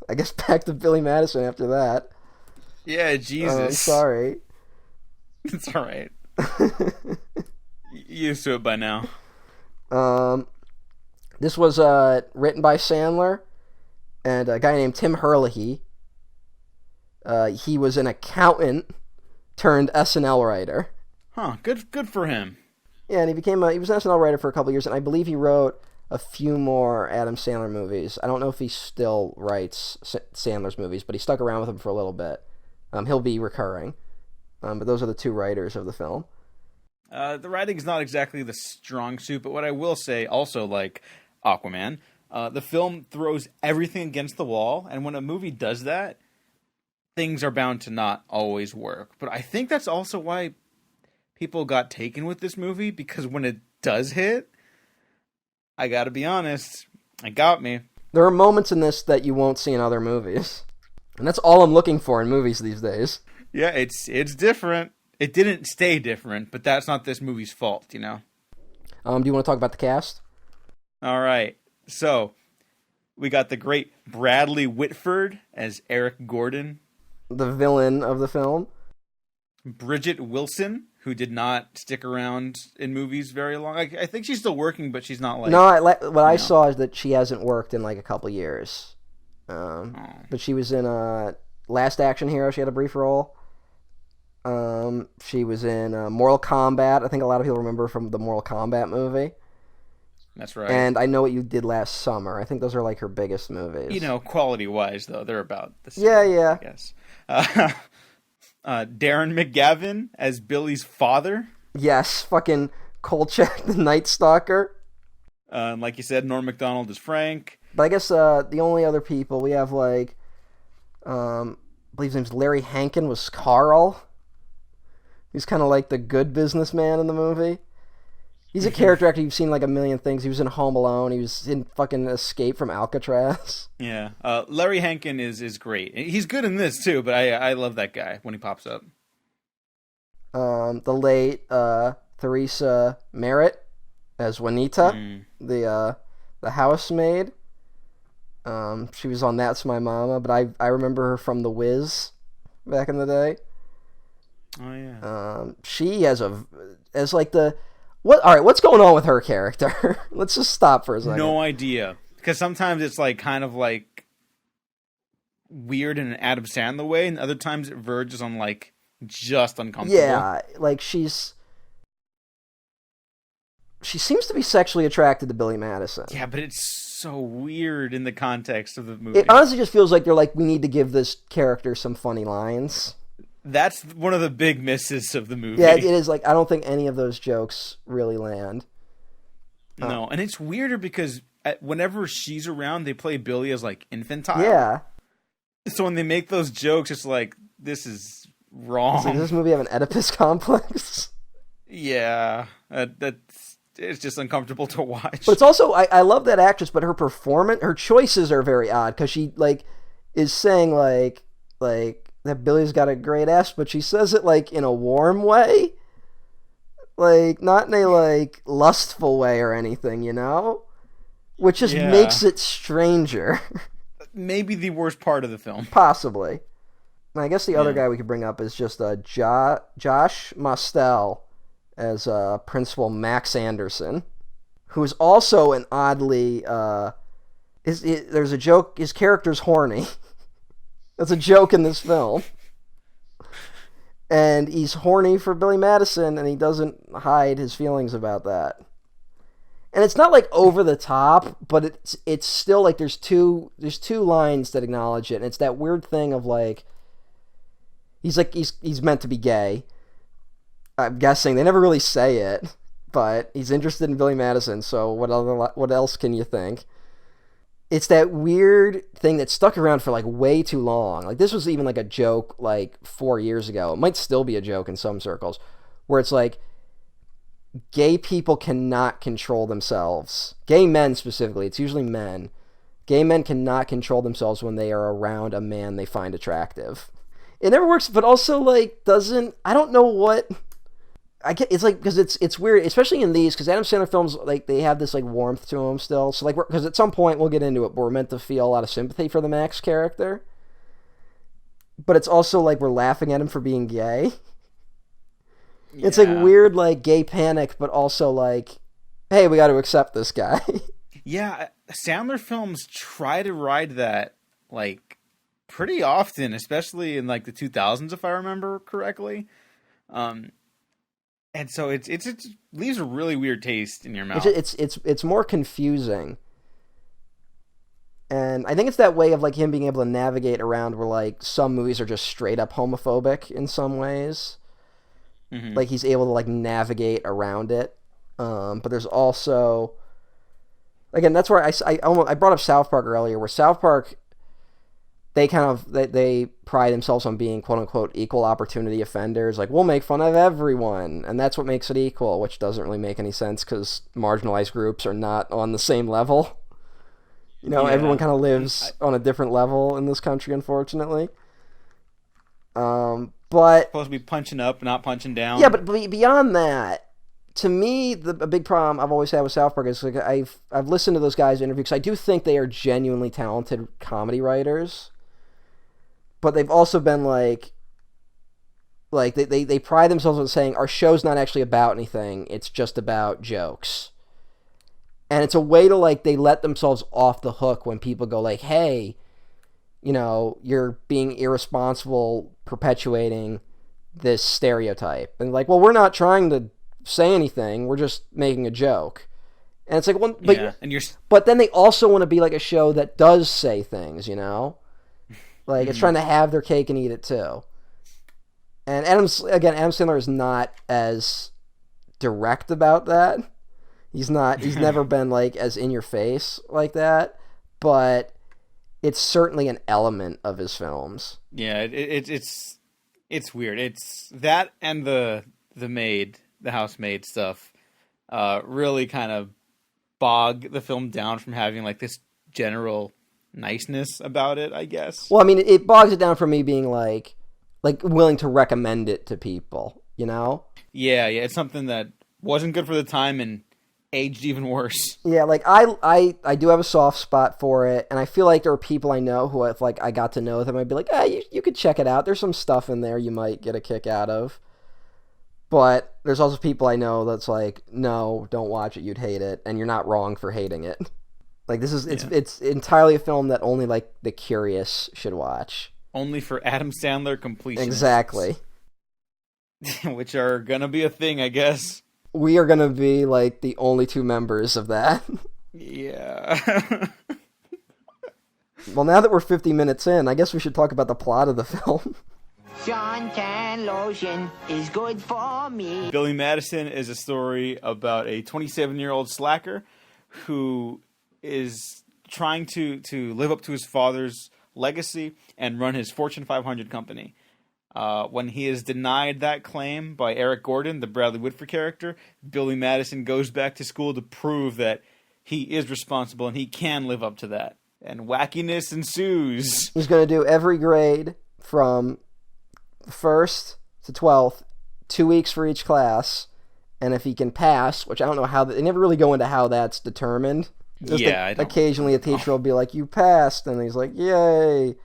I guess back to Billy Madison after that. Yeah, Jesus. Sorry. It's all right. Used to it by now. This was written by Sandler and a guy named Tim Herlihy. He was an accountant turned SNL writer. Huh, good for him. Yeah, and he was an SNL writer for a couple of years, and I believe he wrote a few more Adam Sandler movies. I don't know if he still writes Sandler's movies, but he stuck around with him for a little bit. He'll be recurring. But those are the two writers of the film. The writing's not exactly the strong suit, but what I will say, also like Aquaman, the film throws everything against the wall, and when a movie does that, things are bound to not always work. But I think that's also why people got taken with this movie, because when it does hit, I gotta be honest, it got me. There are moments in this that you won't see in other movies. And that's all I'm looking for in movies these days. Yeah, it's different. It didn't stay different, but that's not this movie's fault, you know? Do you want to talk about the cast? All right. So, we got the great Bradley Whitford as Eric Gordon. The villain of the film. Bridget Wilson, who did not stick around in movies very long. I think she's still working, but she's not like... No, what I saw is that she hasn't worked in like a couple years. But she was in Last Action Hero. She had a brief role. She was in Mortal Kombat. I think a lot of people remember from the Mortal Kombat movie. That's right. And I Know What You Did Last Summer. I think those are like her biggest movies. You know, quality-wise, though, they're about the same. Yeah. I guess. Darren McGavin as Billy's father. Yes, fucking Kolchak, the Night Stalker. Like you said, Norm Macdonald as Frank. But I guess the only other people we have, like, I believe his name's Larry Hankin, was Carl. He's kind of like the good businessman in the movie. He's a character actor you've seen like a million things. He was in Home Alone. He was in fucking Escape from Alcatraz. Yeah. Larry Hankin is great. He's good in this too, but I love that guy when he pops up. The late Theresa Merritt as Juanita, the housemaid. She was on That's My Mama, but I remember her from The Wiz back in the day. Oh yeah. She has like the what? All right, what's going on with her character? Let's just stop for a second. No idea, because sometimes it's like kind of like weird in an Adam Sandler way, and other times it verges on like just uncomfortable. Yeah, like she seems to be sexually attracted to Billy Madison. Yeah, but it's so weird in the context of the movie. It honestly just feels like they're like, we need to give this character some funny lines. That's one of the big misses of the movie. Yeah, it is. Like, I don't think any of those jokes really land. No, and it's weirder because whenever she's around, they play Billy as like infantile. Yeah. So when they make those jokes, it's like, this is wrong. Does this movie have an Oedipus complex? Yeah, it's just uncomfortable to watch. But it's also, I love that actress, but her performance, her choices are very odd, because she like is saying like that Billy's got a great ass, but she says it like in a warm way, like not in a like lustful way or anything, you know, which just makes it stranger. Maybe the worst part of the film, possibly. And I guess the other guy we could bring up is just Josh Mostel as Principal Max Anderson, who is also an oddly there's a joke, his character's horny. That's a joke in this film. And he's horny for Billy Madison, and he doesn't hide his feelings about that. And it's not like over the top, but it's still like there's two lines that acknowledge it, and it's that weird thing of like he's meant to be gay. I'm guessing they never really say it, but he's interested in Billy Madison. So what else can you think? It's that weird thing that stuck around for like way too long. Like this was even like a joke like 4 years ago. It might still be a joke in some circles, where it's like gay people cannot control themselves. Gay men specifically, it's usually men. Gay men cannot control themselves when they are around a man they find attractive. It never works, but also like I don't know what it's like, because it's weird, especially in these, because Adam Sandler films, like, they have this like warmth to them still. So like, because at some point we'll get into it, but we're meant to feel a lot of sympathy for the Max character. But it's also like we're laughing at him for being gay. Yeah. It's like weird, like gay panic, but also like, hey, we got to accept this guy. Yeah, Sandler films try to ride that like pretty often, especially in like the 2000s, if I remember correctly. And so it leaves a really weird taste in your mouth. It's more confusing. And I think it's that way of like him being able to navigate around where like some movies are just straight up homophobic in some ways. Mm-hmm. Like he's able to like navigate around it. But there's also, again, that's where I brought up South Park earlier, where South Park, they pride themselves on being quote unquote equal opportunity offenders. Like, we'll make fun of everyone, and that's what makes it equal, which doesn't really make any sense because marginalized groups are not on the same level. You know, everyone kind of lives on a different level in this country, unfortunately. But supposed to be punching up, not punching down. Yeah, but beyond that, to me, a big problem I've always had with South Park is like I've listened to those guys' interviews, because I do think they are genuinely talented comedy writers. But they've also been like they pride themselves on saying our show's not actually about anything, it's just about jokes. And it's a way to like, they let themselves off the hook when people go like, hey, you know, you're being irresponsible perpetuating this stereotype. And like, well, we're not trying to say anything, we're just making a joke. And it's like, well, but then they also want to be like a show that does say things, you know? Like, it's trying to have their cake and eat it too. And Adam Sandler is not as direct about that. He's never been like as in your face like that, but it's certainly an element of his films. Yeah, it's weird. It's that and the housemaid stuff really kind of bog the film down from having like this general niceness about it, I guess. Well, I mean, it bogs it down for me being like willing to recommend it to people, you know? Yeah, it's something that wasn't good for the time and aged even worse. Yeah, like I do have a soft spot for it, and I feel like there are people I know who, if like I got to know them, I'd be like, you could check it out. There's some stuff in there you might get a kick out of. But there's also people I know that's like, no, don't watch it, you'd hate it, and you're not wrong for hating it. Like, this is it's entirely a film that only like the curious should watch. Only for Adam Sandler completionists. Exactly. Which are gonna be a thing, I guess. We are gonna be like the only two members of that. Yeah. Well, now that we're 50 minutes in, I guess we should talk about the plot of the film. Suntan lotion is good for me. Billy Madison is a story about a 27-year-old slacker who is trying to live up to his father's legacy and run his Fortune 500 company. When he is denied that claim by Eric Gordon, the Bradley Whitford character, Billy Madison goes back to school to prove that he is responsible and he can live up to that. And wackiness ensues. He's going to do every grade from 1st to 12th, 2 weeks for each class, and if he can pass, which I don't know how, they never really go into how that's determined. Just occasionally a teacher will be like, you passed, and he's like, yay.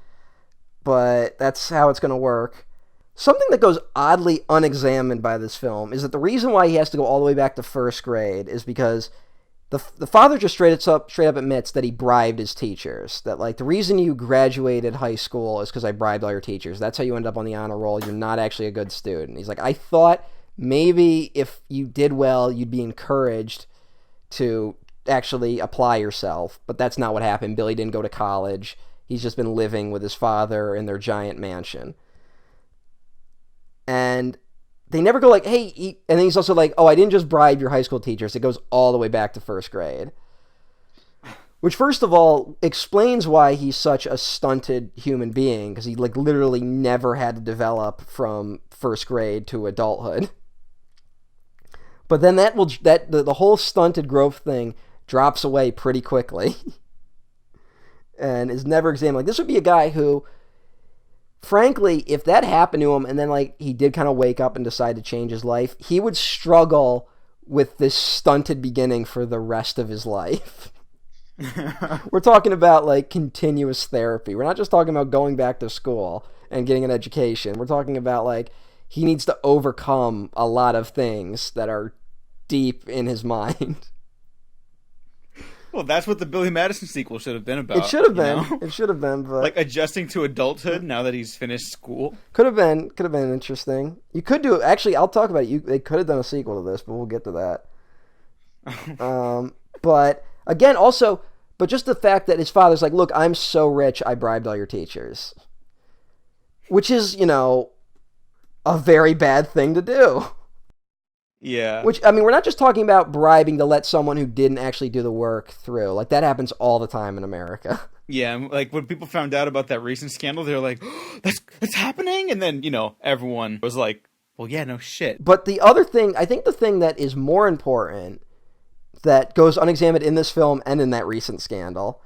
But that's how it's going to work. Something that goes oddly unexamined by this film is that the reason why he has to go all the way back to 1st grade is because the father just straight up admits that he bribed his teachers. That, like, the reason you graduated high school is because I bribed all your teachers. That's how you end up on the honor roll. You're not actually a good student. He's like, I thought maybe if you did well, you'd be encouraged to actually apply yourself. But that's not what happened. Billy didn't go to college. He's just been living with his father in their giant mansion. And they never go like, hey, and then he's also like, oh, I didn't just bribe your high school teachers. It goes all the way back to 1st grade. Which, first of all, explains why he's such a stunted human being, because he like literally never had to develop from 1st grade to adulthood. But then the whole stunted growth thing drops away pretty quickly and is never examined. Like, this would be a guy who, frankly, if that happened to him and then like he did kind of wake up and decide to change his life, he would struggle with this stunted beginning for the rest of his life. We're talking about like continuous therapy. We're not just talking about going back to school and getting an education. We're talking about like he needs to overcome a lot of things that are deep in his mind. Well, that's what the Billy Madison sequel should have been about. It should have been. You know? It should have been, but like adjusting to adulthood now that he's finished school. Could have been interesting. You could do actually. I'll talk about it. They could have done a sequel to this, but we'll get to that. But again, also, but just the fact that his father's like, look, I'm so rich, I bribed all your teachers, which is, you know, a very bad thing to do. Yeah. Which, I mean, we're not just talking about bribing to let someone who didn't actually do the work through. Like, that happens all the time in America. Yeah, like, when people found out about that recent scandal, they were like, oh, that's happening? And then, you know, everyone was like, well, yeah, no shit. But the other thing, I think the thing that is more important that goes unexamined in this film and in that recent scandal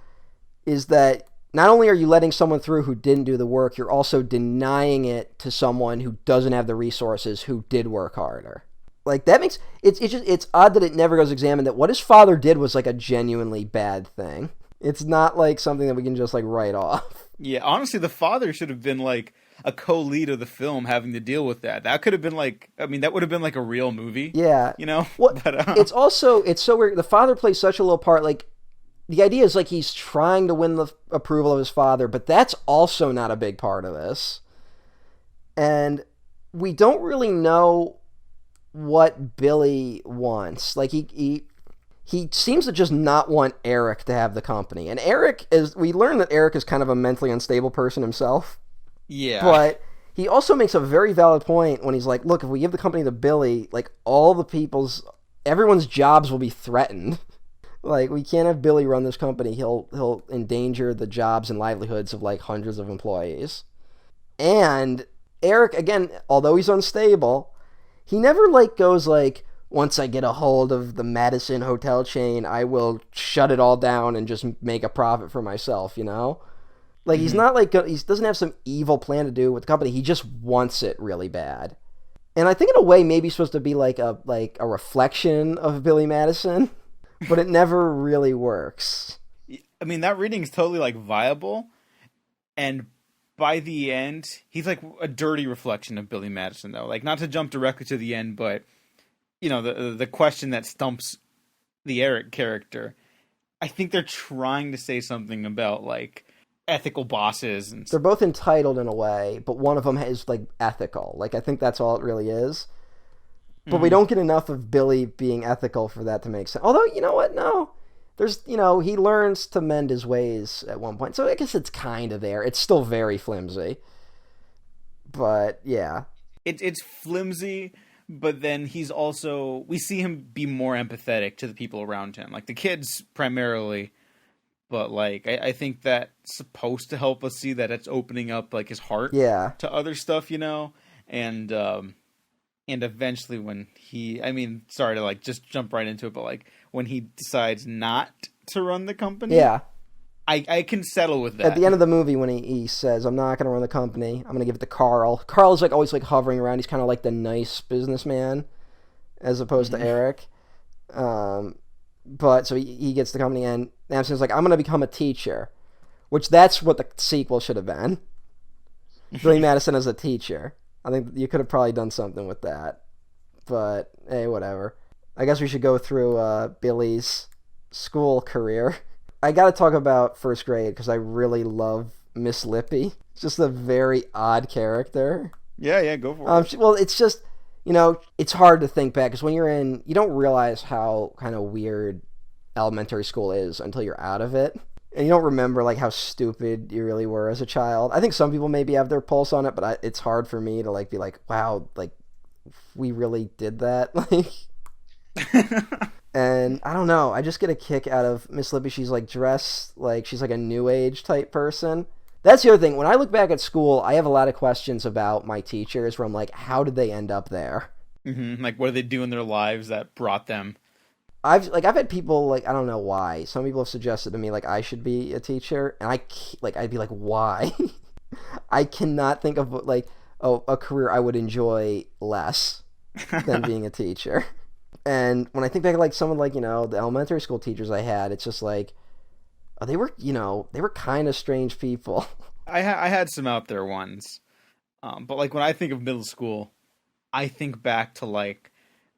is that not only are you letting someone through who didn't do the work, you're also denying it to someone who doesn't have the resources, who did work harder. Like, that makes it's odd that it never goes examined that what his father did was like a genuinely bad thing. It's not like something that we can just like write off. Yeah, honestly, the father should have been like a co-lead of the film, having to deal with that. That could have been like, I mean, that would have been like a real movie. Yeah, you know. Well, but, it's so weird. The father plays such a little part. Like, the idea is like he's trying to win the approval of his father, but that's also not a big part of this. And we don't really know what Billy wants. Like, he seems to just not want Eric to have the company. And we learn that Eric is kind of a mentally unstable person himself. Yeah. But he also makes a very valid point when he's like, look, if we give the company to Billy, like, everyone's jobs will be threatened. Like, we can't have Billy run this company. He'll endanger the jobs and livelihoods of like hundreds of employees. And Eric, again, although he's unstable, he never like goes like, once I get a hold of the Madison hotel chain, I will shut it all down and just make a profit for myself, you know? Like, he's not like, he doesn't have some evil plan to do with the company. He just wants it really bad. And I think in a way, maybe it's supposed to be like a reflection of Billy Madison, but it never really works. I mean, that reading is totally like viable. And by the end, he's like a dirty reflection of Billy Madison, though. Like, not to jump directly to the end, but, you know, the question that stumps the Eric character, I think they're trying to say something about like ethical bosses, and they're both entitled in a way, but one of them is like ethical. Like, I think that's all it really is. But we don't get enough of Billy being ethical for that to make sense. Although, you know what? No, there's, you know, he learns to mend his ways at one point, so I guess it's kind of there. It's still very flimsy, but yeah, it's flimsy. But then we see him be more empathetic to the people around him, like the kids primarily. But like, I think that's supposed to help us see that it's opening up like his heart to other stuff, you know? And eventually when sorry to like just jump right into it, but like when he decides not to run the company, I can settle with that. At the end of the movie, when he says, I'm not going to run the company, I'm going to give it to Carl. Carl is like always like hovering around. He's kind of like the nice businessman as opposed to Eric. But so he gets the company, and Amson's like, I'm going to become a teacher, which that's what the sequel should have been. Billy Madison as a teacher. I think you could have probably done something with that. But, hey, whatever. I guess we should go through Billy's school career. I got to talk about first grade because I really love Miss Lippy. It's just a very odd character. Yeah, go for it. Well, it's just, you know, it's hard to think back because when you're in, you don't realize how kind of weird elementary school is until you're out of it. And you don't remember, like, how stupid you really were as a child. I think some people maybe have their pulse on it, but it's hard for me to, like, be like, wow, like, we really did that? Like, and I don't know. I just get a kick out of Miss Lippy. She's, like, dressed like she's, like, a new age type person. That's the other thing. When I look back at school, I have a lot of questions about my teachers where I'm like, how did they end up there? Like, what do they do in their lives that brought them? I've had people, like, I don't know why. Some people have suggested to me, like, I should be a teacher, and I'd be like, why? I cannot think of, like, a career I would enjoy less than being a teacher. And when I think back, like, some of, like, the elementary school teachers I had, it's just like, they were kind of strange people. I had some out there ones. But, like, when I think of middle school, I think back to, like,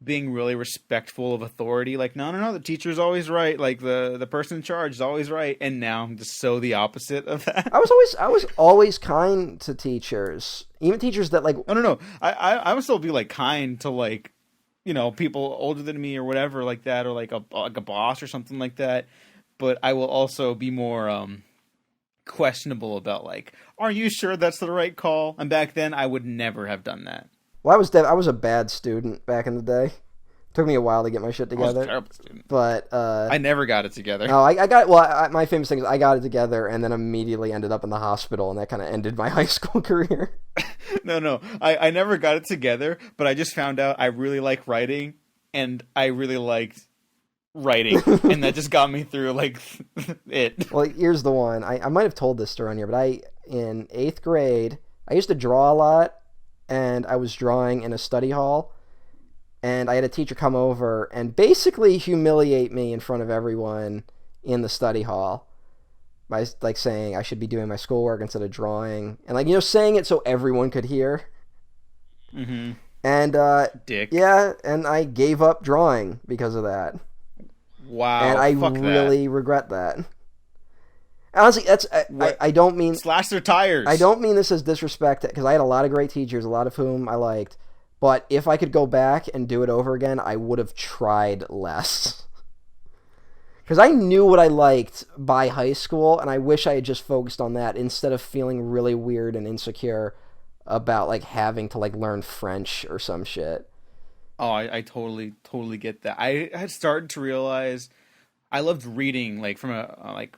being really respectful of authority. Like, no, the teacher's always right. Like, the person in charge is always right. And now I'm just so the opposite of that. I was always kind to teachers. Even teachers that, like... No. I would still be, like, kind to, like, people older than me or whatever like that, or like a boss or something like that. But I will also be more questionable about, like, are you sure that's the right call? And back then, I would never have done that. Well, I was a bad student back in the day. Took me a while to get my shit together. I was a terrible student. But I never got it together. No, I got it. Well, my famous thing is I got it together and then immediately ended up in the hospital, and that kind of ended my high school career. No. I never got it together, but I just found out I really like writing, and I really liked writing, and that just got me through, like, it. Well, here's the one. I might have told this story on here, but in 8th grade, I used to draw a lot, and I was drawing in a study hall, and I had a teacher come over and basically humiliate me in front of everyone in the study hall by, like, saying I should be doing my schoolwork instead of drawing, and, like, saying it so everyone could hear. Mm-hmm. And Dick. Yeah, and I gave up drawing because of that. Wow. And I really regret that. Honestly, I don't mean... Slash their tires. I don't mean this as disrespect, because I had a lot of great teachers, a lot of whom I liked. But if I could go back and do it over again, I would have tried less. Because I knew what I liked by high school, and I wish I had just focused on that instead of feeling really weird and insecure about, like, having to, like, learn French or some shit. Oh, I totally get that. I had started to realize I loved reading, like, from like,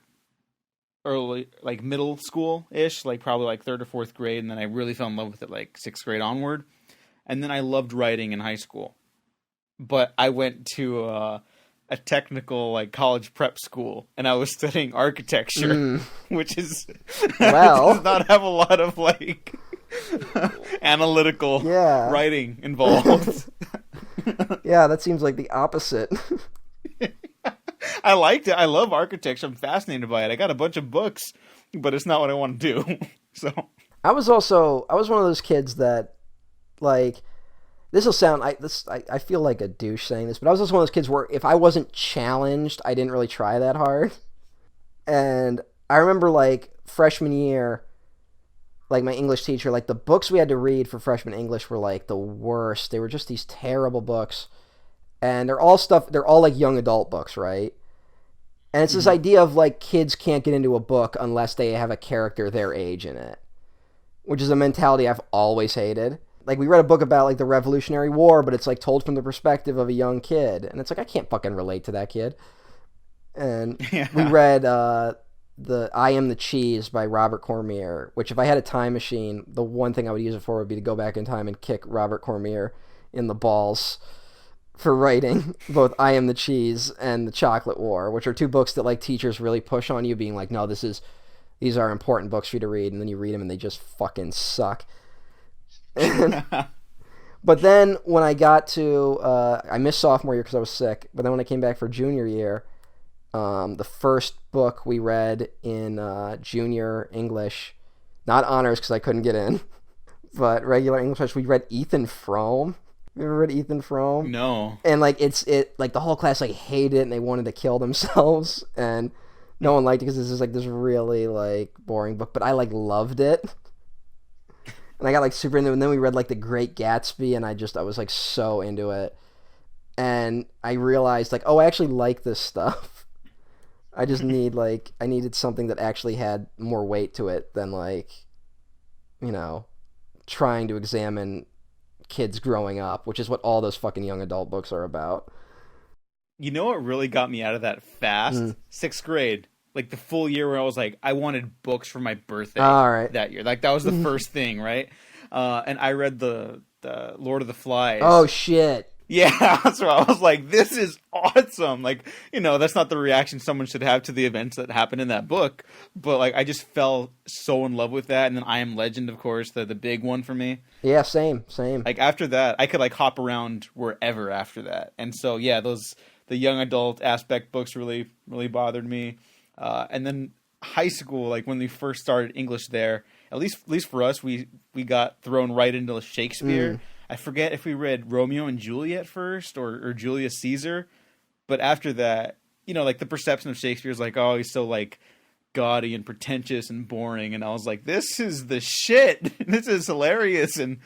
early, like, middle school-ish, like, probably, like, 3rd or 4th grade, and then I really fell in love with it, like, 6th grade onward. And then I loved writing in high school. But I went to a technical, like, college prep school, and I was studying architecture, which is... does not have a lot of, like, analytical writing involved. Yeah, that seems like the opposite. I liked it. I love architecture. I'm fascinated by it. I got a bunch of books, but it's not what I want to do. So I was one of those kids that, like, this will sound, I feel like a douche saying this, but I was also one of those kids where if I wasn't challenged, I didn't really try that hard. And I remember, like, freshman year, like, my English teacher, like, the books we had to read for freshman English were, like, the worst. They were just these terrible books. And they're all, like, young adult books, right? And it's this idea of, like, kids can't get into a book unless they have a character their age in it, which is a mentality I've always hated. Like, we read a book about, like, the Revolutionary War, but it's, like, told from the perspective of a young kid. And it's like, I can't fucking relate to that kid. And we read the I Am the Cheese by Robert Cormier, which if I had a time machine, the one thing I would use it for would be to go back in time and kick Robert Cormier in the balls for writing both I Am the Cheese and The Chocolate War, which are two books that, like, teachers really push on you, being like, no, these are important books for you to read, and then you read them and they just fucking suck. But then when I got to I missed sophomore year because I was sick, but then when I came back for junior year, the first book we read in junior English, not honors because I couldn't get in, but regular English, we read Ethan Frome. You ever read Ethan Frome? No. And, like, like, the whole class, like, hated it and they wanted to kill themselves, and no one liked it because this is, like, this really, like, boring book, but I, like, loved it. And I got, like, super into it, and then we read, like, The Great Gatsby, and I was, like, so into it. And I realized, like, oh, I actually like this stuff. I just I needed something that actually had more weight to it than, like, trying to examine kids growing up, which is what all those fucking young adult books are about. You know what really got me out of that fast? 6th grade. Like, the full year where I was like, I wanted books for my birthday that year. Like, that was the first thing, right? And I read the Lord of the Flies. Oh shit. Yeah, so I was like, this is awesome. Like, that's not the reaction someone should have to the events that happened in that book. But, like, I just fell so in love with that. And then I Am Legend, of course, the big one for me. Yeah, same. Like, after that, I could, like, hop around wherever after that. And so, yeah, the young adult aspect books really, really bothered me. And then high school, like, when we first started English there, at least for us, we got thrown right into Shakespeare. I forget if we read Romeo and Juliet first or Julius Caesar, but after that, like the perception of Shakespeare is like, oh, he's so like gaudy and pretentious and boring, and I was like, this is the shit. This is hilarious and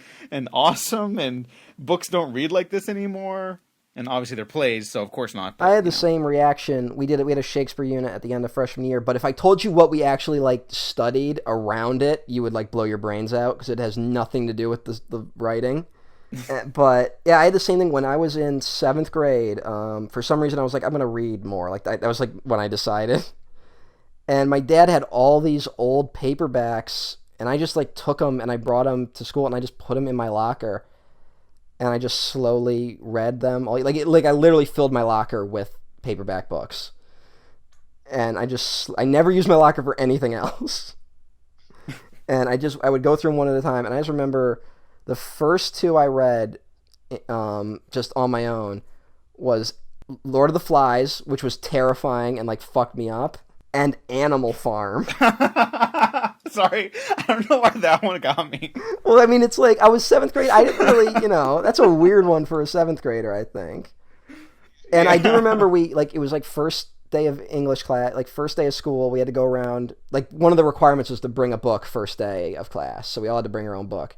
awesome, and books don't read like this anymore. And obviously they're plays, so of course not. But, I had the same reaction. We had a Shakespeare unit at the end of freshman year, but if I told you what we actually like studied around it, you would like blow your brains out because it has nothing to do with the writing. But yeah, I had the same thing when I was in 7th grade. For some reason, I was like, I'm gonna read more. Like that was like when I decided. And my dad had all these old paperbacks, and I just like took them and I brought them to school and I just put them in my locker, and I just slowly read them. Like I literally filled my locker with paperback books, and I never used my locker for anything else. And I would go through them one at a time, and I just remember. The first 2 I read, just on my own, was Lord of the Flies, which was terrifying and like fucked me up, and Animal Farm. Sorry, I don't know why that one got me. Well, I mean, it's like I was 7th grade. I didn't really, that's a weird one for a 7th grader, I think. And I do remember it was like first day of English class, like first day of school. We had to go around. Like one of the requirements was to bring a book first day of class, so we all had to bring our own book.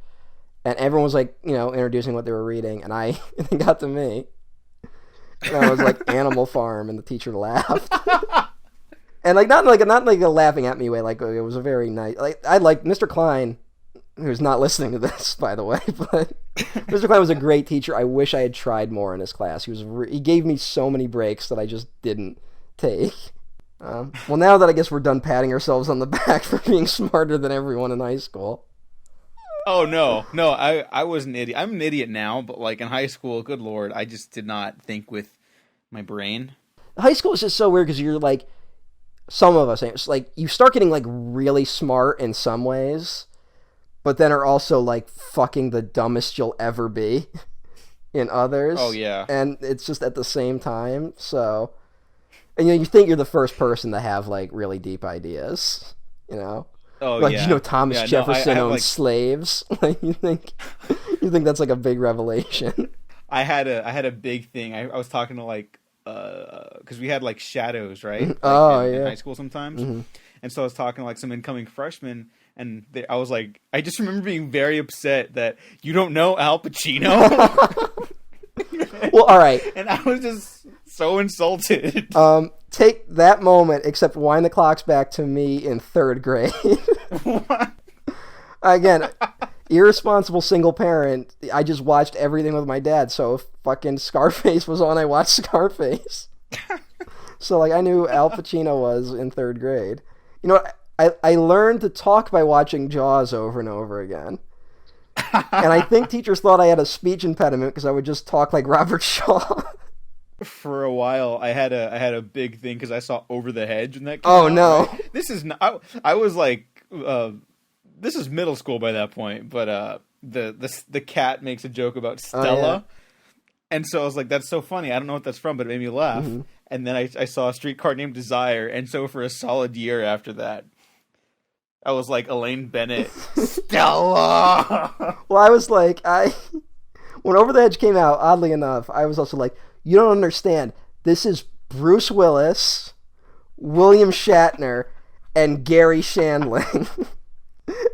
And everyone was like, introducing what they were reading, and it got to me. And I was like, Animal Farm, and the teacher laughed. And like not like a laughing at me way, like it was a very nice. Like I like Mr. Klein, who's not listening to this, by the way, but Mr. Klein was a great teacher. I wish I had tried more in his class. He gave me so many breaks that I just didn't take. Well, now that I guess we're done patting ourselves on the back for being smarter than everyone in high school. Oh, no, I was an idiot. I'm an idiot now, but like in high school, good Lord, I just did not think with my brain. High school is just so weird because you're like, some of us, it's like you start getting like really smart in some ways, but then are also like fucking the dumbest you'll ever be in others. Oh, yeah. And it's just at the same time, so... And you think you're the first person to have like really deep ideas, Oh, like, yeah. Thomas Jefferson owned slaves. Like you think that's like a big revelation. I had a big thing. I was talking to like because we had like shadows, right? Like, in high school sometimes. Mm-hmm. And so I was talking to like some incoming freshmen, and I was like, I just remember being very upset that you don't know Al Pacino. Well, all right. And I was just so insulted. Take that moment, except wind the clocks back to me in 3rd grade. What? Again, irresponsible single parent. I just watched everything with my dad. So if fucking Scarface was on, I watched Scarface. So like I knew who Al Pacino was in 3rd grade. I learned to talk by watching Jaws over and over again. And I think teachers thought I had a speech impediment because I would just talk like Robert Shaw. For a while, I had a big thing because I saw Over the Hedge and that came out, no! Right? This is not. I was like, this is middle school by that point. But the cat makes a joke about Stella, and so I was like, that's so funny. I don't know what that's from, but it made me laugh. Mm-hmm. And then I saw A Streetcar Named Desire, and so for a solid year after that, I was like Elaine Bennett, Stella. Well, I was like, when Over the Hedge came out, oddly enough, I was also like, you don't understand. This is Bruce Willis, William Shatner, and Gary Shandling.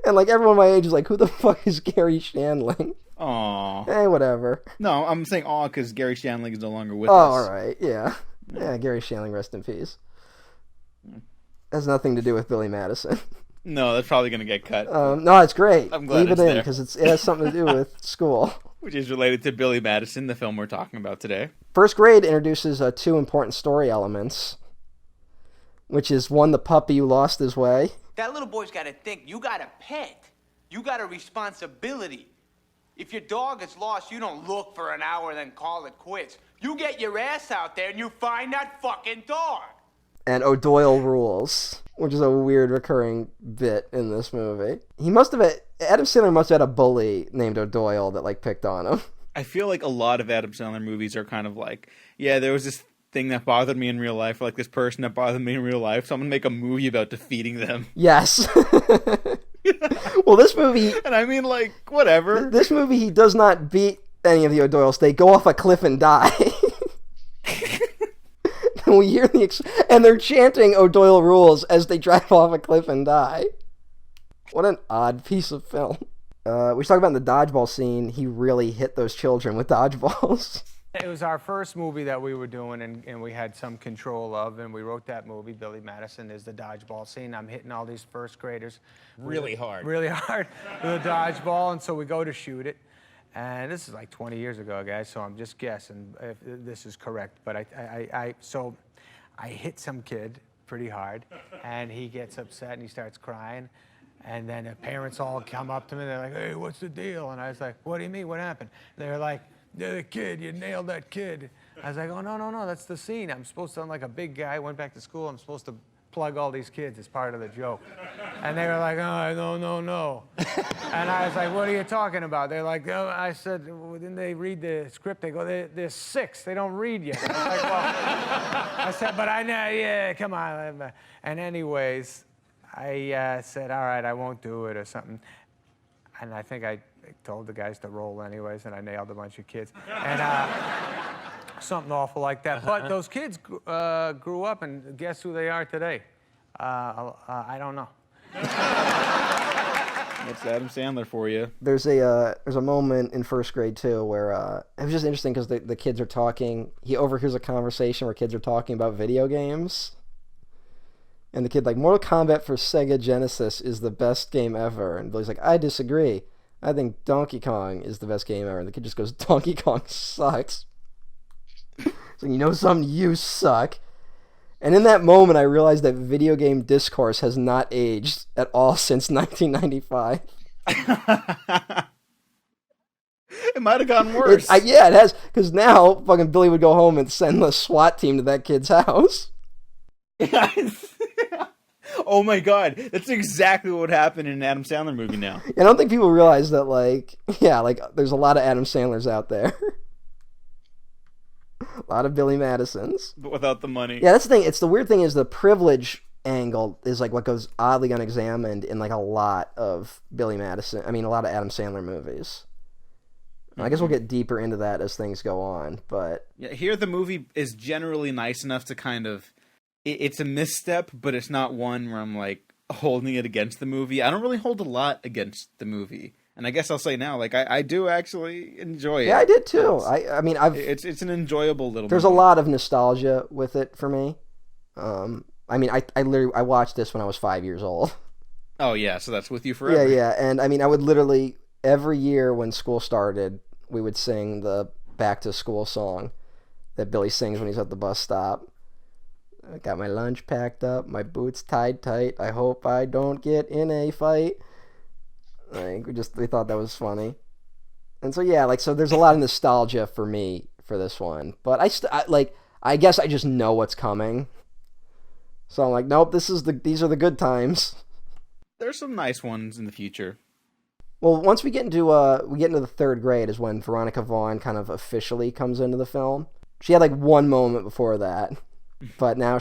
And like everyone my age is like, who the fuck is Gary Shandling? Aww. Hey, whatever. No, I'm saying aw because Gary Shandling is no longer with us. us. Oh, all right. Yeah, Gary Shandling, rest in peace. Has nothing to do with Billy Madison. No, that's probably going to get cut. No, it's great. I'm glad Leave it's it in there. because it has something to do with school. Which is related to Billy Madison, the film we're talking about today. 1st grade introduces 2 important story elements, which is 1, the puppy who lost his way. That little boy's got to think. You got a pet. You got a responsibility. If your dog is lost, you don't look for an hour and then call it quits. You get your ass out there and you find that fucking dog. And O'Doyle rules, which is a weird recurring bit in this movie. Adam Sandler must have had a bully named O'Doyle that, like, picked on him. I feel like a lot of Adam Sandler movies are kind of like, yeah, there was this thing that bothered me in real life, or like this person that bothered me in real life, so I'm gonna make a movie about defeating them. Yes. Well, this movie... And I mean, like, whatever. This movie, he does not beat any of the O'Doyles. They go off a cliff and die. And we hear and they're chanting O'Doyle rules as they drive off a cliff and die. What an odd piece of film. We talk about in the dodgeball scene, he really hit those children with dodgeballs. It was our first movie that we were doing, and we had some control of, and we wrote that movie. Billy Madison is the dodgeball scene. I'm hitting all these first graders Really hard with a dodgeball, and so we go to shoot it. And this is like 20 years ago, guys, so I'm just guessing if this is correct. But so I hit some kid pretty hard, and he gets upset and he starts crying. And then the parents all come up to me, they're like, hey, what's the deal? And I was like, what do you mean, what happened? They're like, the kid, you nailed that kid. I was like, oh, no, that's the scene. I'm supposed to sound like a big guy, went back to school, I'm supposed to plug all these kids as part of the joke. And they were like, oh, no. And I was like, what are you talking about? They're like, oh, I said, well, didn't they read the script? They go, they're 6, they don't read yet. I was like, well, I said, but I know, yeah, come on. And anyways, I said, all right, I won't do it or something. And I think I told the guys to roll anyways, and I nailed a bunch of kids. And something awful like that. But those kids grew up, and guess who they are today? I don't know. That's Adam Sandler for you. There's a moment in first grade too where it was just interesting because the kids are talking. He overhears a conversation where kids are talking about video games. And the kid, like, Mortal Kombat for Sega Genesis is the best game ever. And Billy's like, I disagree. I think Donkey Kong is the best game ever. And the kid just goes, Donkey Kong sucks. So you know something, you suck. And in that moment, I realized that video game discourse has not aged at all since 1995. It might have gotten worse. Yeah, it has. Because now, fucking Billy would go home and send the SWAT team to that kid's house. Oh my god, that's exactly what would happen in an Adam Sandler movie now. I don't think people realize that, there's a lot of Adam Sandlers out there. A lot of Billy Madisons. But without the money. Yeah, that's the thing. The weird thing is the privilege angle is, like, what goes oddly unexamined in, like, a lot of a lot of Adam Sandler movies. I guess we'll get deeper into that as things go on, but... Yeah, here the movie is generally nice enough to kind of... It's a misstep, but it's not one where I'm, like, holding it against the movie. I don't really hold a lot against the movie. And I guess I'll say now, like, I do actually enjoy it. Yeah, I did too. It's an enjoyable little There's movie. a lot of nostalgia with it for me. I literally watched this when I was 5 years old. Oh, yeah, so that's with you forever. Yeah, and I would literally, every year when school started, we would sing the Back to School song that Billy sings when he's at the bus stop. I got my lunch packed up, my boots tied tight. I hope I don't get in a fight. Like, we thought that was funny. And so, yeah, so there's a lot of nostalgia for me for this one. But I guess I just know what's coming. So I'm like, nope, these are the good times. There's some nice ones in the future. Well, once we get into the third grade is when Veronica Vaughn kind of officially comes into the film. She had, one moment before that. But now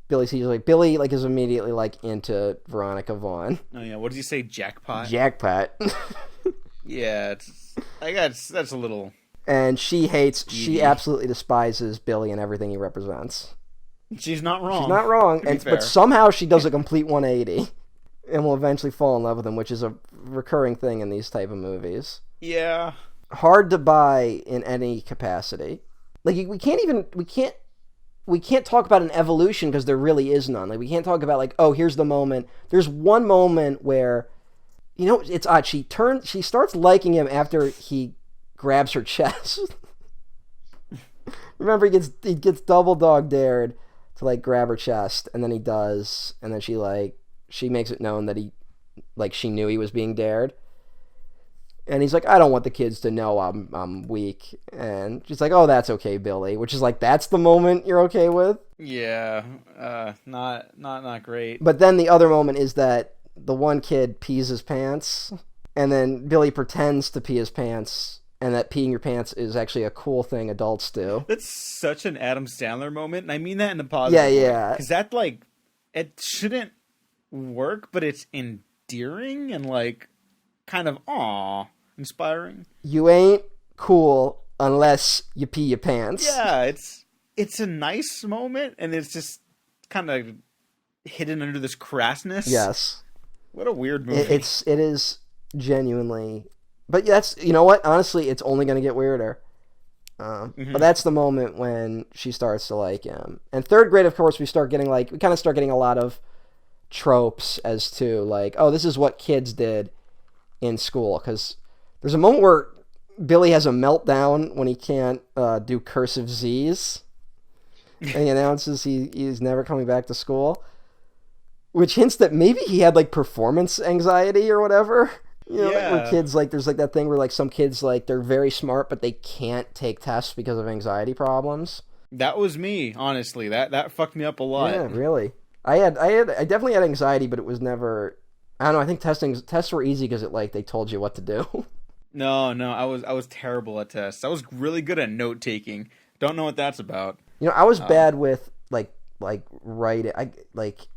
Billy is immediately into Veronica Vaughn. Oh yeah, what does he say? Jackpot. Jackpot. Yeah, that's a little. And she absolutely despises Billy and everything he represents. She's not wrong. But somehow she does a complete 180, and will eventually fall in love with him, which is a recurring thing in these type of movies. Yeah. Hard to buy in any capacity. We can't talk about an evolution because there really is none. We can't talk about here's the moment. There's one moment where, it's odd. She starts liking him after he grabs her chest. Remember, he gets double dog dared to grab her chest, and then he does, and then she makes it known that she knew he was being dared. And he's like, I don't want the kids to know I'm weak. And she's like, oh, that's okay, Billy. Which is like, that's the moment you're okay with? Yeah, not great. But then the other moment is that the one kid pees his pants, and then Billy pretends to pee his pants, and that peeing your pants is actually a cool thing adults do. That's such an Adam Sandler moment, and I mean that in a positive way. Yeah. Because that, like, it shouldn't work, but it's endearing and, like, kind of, inspiring. You ain't cool unless you pee your pants. Yeah, it's a nice moment, and it's just kind of hidden under this crassness. Yes. What a weird movie. It is genuinely... But that's, you know what? Honestly, it's only going to get weirder. But that's the moment when she starts to like him. And third grade, of course, we kind of start getting a lot of tropes as to, like, oh, this is what kids did in school. Because there's a moment where Billy has a meltdown when he can't do cursive Z's. And he announces he's never coming back to school. Which hints that maybe he had, like, performance anxiety or whatever. You know, like where kids, like, there's, like, that thing where, like, some kids, like, they're very smart, but they can't take tests because of anxiety problems. That was me, honestly. That fucked me up a lot. Yeah, really. I definitely had anxiety, but it was never... I don't know, I think tests were easy because they told you what to do. No, I was terrible at tests. I was really good at note-taking. Don't know what that's about. You know, I was bad with, like writing.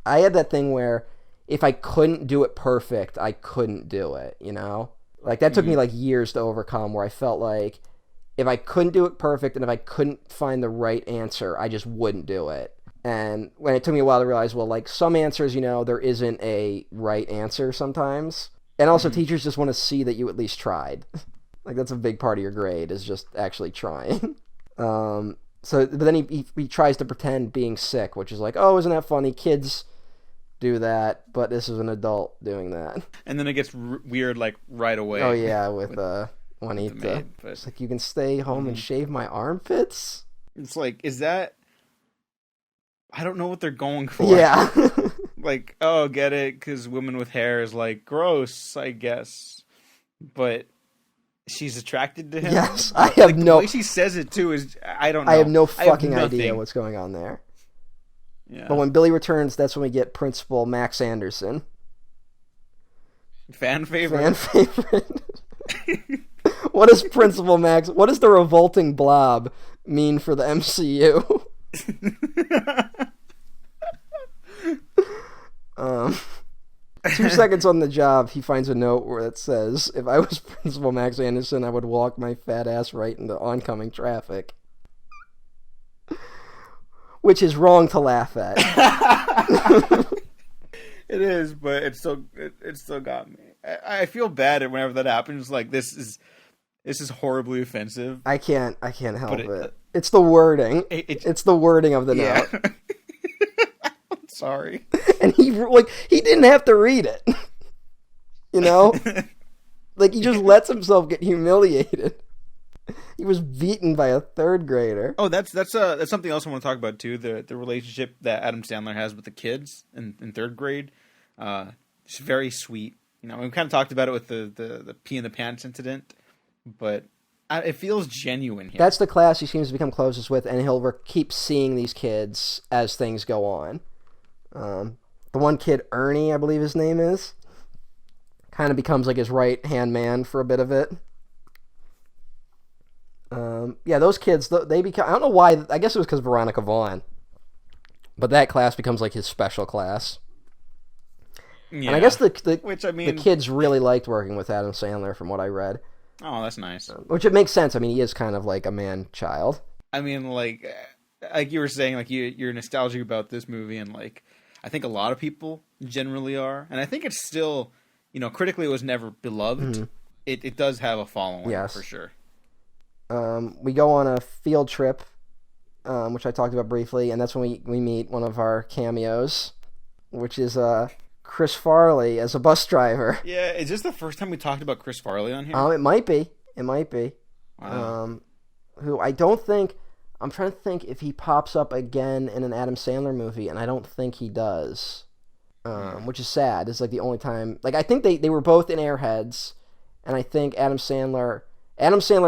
I had that thing where if I couldn't do it perfect, I couldn't do it, you know? Like, that took me, like, years to overcome, where I felt like if I couldn't do it perfect and if I couldn't find the right answer, I just wouldn't do it. And when it took me a while to realize, well, like, some answers, you know, there isn't a right answer sometimes. And also, teachers just want to see that you at least tried. Like, that's a big part of your grade, is just actually trying. But then he tries to pretend being sick, which is like, oh, isn't that funny? Kids do that, but this is an adult doing that. And then it gets weird, like, right away. Oh, yeah, with Juanita. It's like, you can stay home and shave my armpits? It's like, is that... I don't know what they're going for. Yeah. Like, oh, get it? Because women with hair is, like, gross, I guess. But she's attracted to him? Yes, I have the way she says it, too, is... I don't know. I have no fucking idea what's going on there. Yeah. But when Billy returns, that's when we get Principal Max Anderson. Fan favorite. What does Principal Max... What does the revolting blob mean for the MCU? 2 seconds on the job, he finds a note where it says, if I was Principal Max Anderson, I would walk my fat ass right into oncoming traffic. Which is wrong to laugh at. It is, but it still got me. I feel bad whenever that happens. Like, this is horribly offensive. I can't help it. It's the wording. It's the wording of the note. I'm sorry. And he didn't have to read it. You know? Like, he just lets himself get humiliated. He was beaten by a third grader. Oh, that's something else I want to talk about too. The relationship that Adam Sandler has with the kids in third grade. It's very sweet. You know, we kind of talked about it with the pee in the pants incident, but it feels genuine here. That's the class he seems to become closest with, and he'll keep seeing these kids as things go on. The one kid, Ernie, I believe his name is, kind of becomes like his right-hand man for a bit of it. Yeah, those kids, they become... I don't know why. I guess it was because Veronica Vaughn. But that class becomes like his special class. Yeah. And I guess the kids really liked working with Adam Sandler, from what I read. Oh, that's nice. Which it makes sense. I mean, he is kind of like a man-child. I mean, like you were saying, like you're nostalgic about this movie, and like I think a lot of people generally are, and I think it's still, you know, critically it was never beloved. Mm-hmm. It does have a following, yes, for sure. We go on a field trip, which I talked about briefly, and that's when we meet one of our cameos, which is Chris Farley as a bus driver. Yeah, is this the first time we talked about Chris Farley on here? It might be. Wow. Who I don't think... I'm trying to think if he pops up again in an Adam Sandler movie, and I don't think he does. Which is sad. It's like the only time... Like, I think they were both in Airheads, and I think Adam Sandler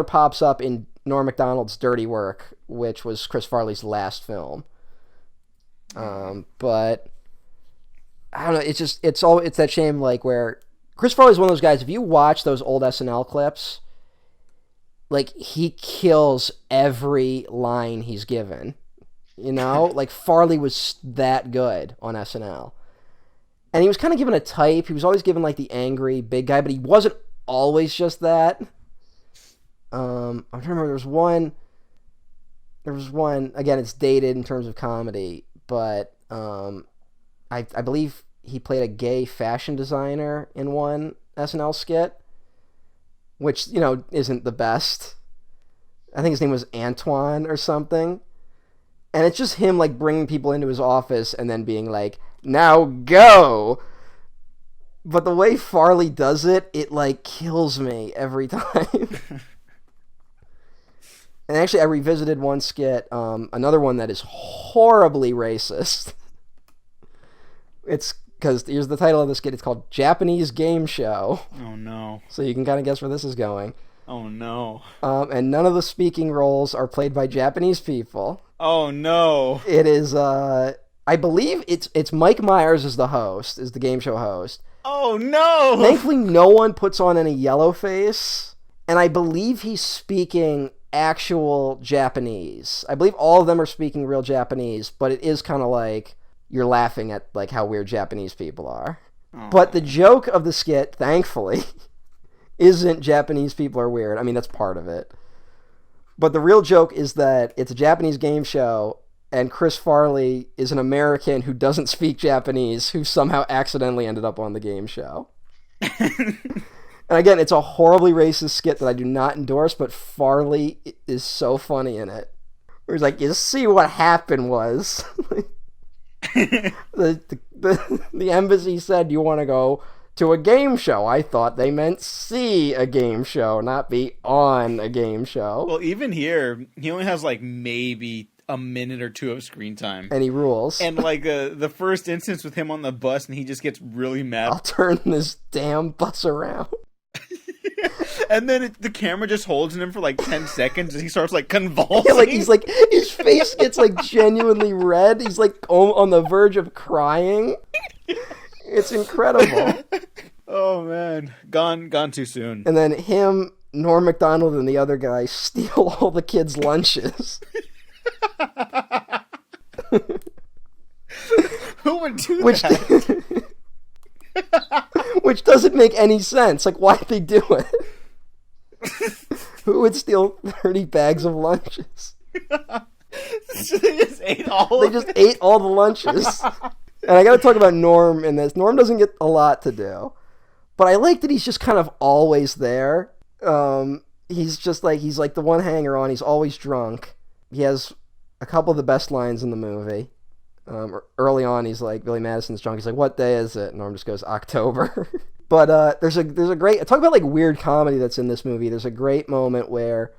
pops up in Norm Macdonald's Dirty Work, which was Chris Farley's last film. But I don't know. It's that shame, like, where Chris Farley's one of those guys. If you watch those old SNL clips, like, he kills every line he's given. You know, like, Farley was that good on SNL, and he was kind of given a type. He was always given like the angry big guy, but he wasn't always just that. I'm trying to remember. There was one. Again, it's dated in terms of comedy, but I believe he played a gay fashion designer in one SNL skit, which, you know, isn't the best. I think his name was Antoine or something. And it's just him, like, bringing people into his office and then being like, now go! But the way Farley does it, it, like, kills me every time. And actually, I revisited one skit, another one that is horribly racist. It's, because here's the title of the skit, it's called Japanese Game Show. Oh, no. So you can kind of guess where this is going. Oh, no. And none of the speaking roles are played by Japanese people. Oh, no. It is, I believe it's Mike Myers is the game show host. Oh, no! Thankfully, no one puts on any yellow face, and I believe he's speaking actual Japanese. I believe all of them are speaking real Japanese, but it is kind of like you're laughing at, like, how weird Japanese people are. Oh. But the joke of the skit, thankfully, isn't Japanese people are weird. I mean, that's part of it. But the real joke is that it's a Japanese game show, and Chris Farley is an American who doesn't speak Japanese, who somehow accidentally ended up on the game show. And again, it's a horribly racist skit that I do not endorse, but Farley is so funny in it. Where he's like, you see what happened was... the embassy said you want to go to a game show. I thought they meant see a game show, not be on a game show. Well, even here, he only has, like, maybe a minute or two of screen time. And he rules. And, like, the first instance with him on the bus, and he just gets really mad. I'll turn this damn bus around. And then the camera just holds him for, like, 10 seconds, and he starts, like, convulsing. Yeah, like, he's like, his face gets, like, genuinely red. He's, like, on the verge of crying. It's incredible. Oh, man. Gone too soon. And then him, Norm Macdonald, and the other guy steal all the kids' lunches. Who would do that? Which doesn't make any sense. Like, why'd they do it? Who would steal 30 bags of lunches? So they just ate all the lunches. And I gotta talk about Norm in this. Norm doesn't get a lot to do. But I like that he's just kind of always there. He's just like, he's like the one hanger-on. He's always drunk. He has a couple of the best lines in the movie. Early on, he's like, Billy Madison's drunk. He's like, what day is it? And Norm just goes, October. But there's a great, talk about like weird comedy that's in this movie. There's a great moment where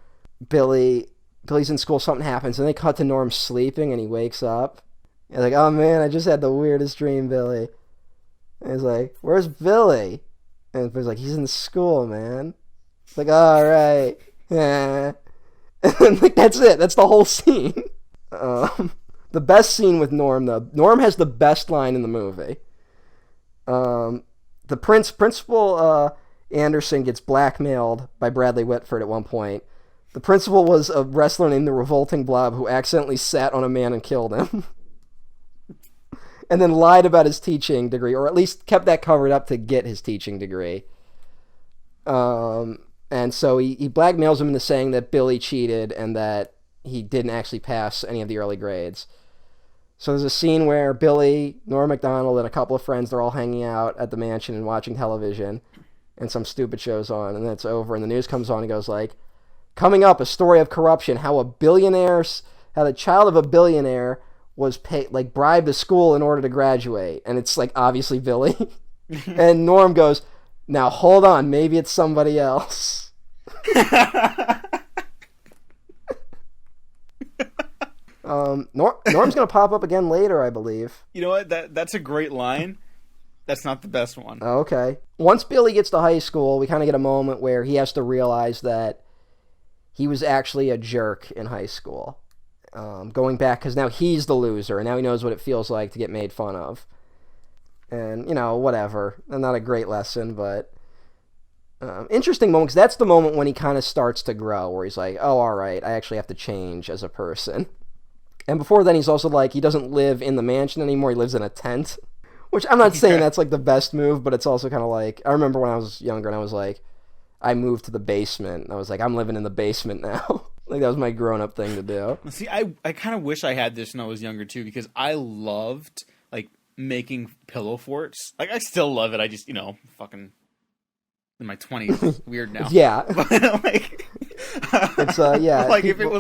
Billy's in school, something happens, and they cut to Norm sleeping, and he wakes up. He's like, oh man, I just had the weirdest dream, Billy. And he's like, where's Billy? And Billy's like, he's in school, man. It's like, all right. Yeah. And like, that's it. That's the whole scene. The best scene with Norm, though. Norm has the best line in the movie. The principal Anderson gets blackmailed by Bradley Whitford at one point. The principal was a wrestler named the Revolting Blob who accidentally sat on a man and killed him. And then lied about his teaching degree, or at least kept that covered up to get his teaching degree. And so he blackmails him into saying that Billy cheated and that he didn't actually pass any of the early grades. So there's a scene where Billy, Norm Macdonald, and a couple of friends, they're all hanging out at the mansion and watching television, and some stupid show's on, and then it's over, and the news comes on and goes like, coming up, a story of corruption, how the child of a billionaire was bribed to school in order to graduate, and it's like obviously Billy. And Norm goes, now hold on, maybe it's somebody else. Norm's gonna pop up again later, I believe. You know what? That's a great line. That's not the best one. Okay. Once Billy gets to high school, we kind of get a moment where he has to realize that he was actually a jerk in high school. Going back, because now he's the loser, and now he knows what it feels like to get made fun of. And, whatever. Not a great lesson, but interesting moment, because that's the moment when he kind of starts to grow, where he's like, oh, all right, I actually have to change as a person. And before then, he's also like, he doesn't live in the mansion anymore, he lives in a tent. Which I'm not saying that's like the best move, but it's also kind of like, I remember when I was younger and I was like, I moved to the basement. And I was like, I'm living in the basement now. Like, that was my grown-up thing to do. See, I kind of wish I had this when I was younger, too, because I loved, like, making pillow forts. Like, I still love it. I just, fucking in my 20s. Weird now. Yeah. But, like... It's, yeah. Like, people...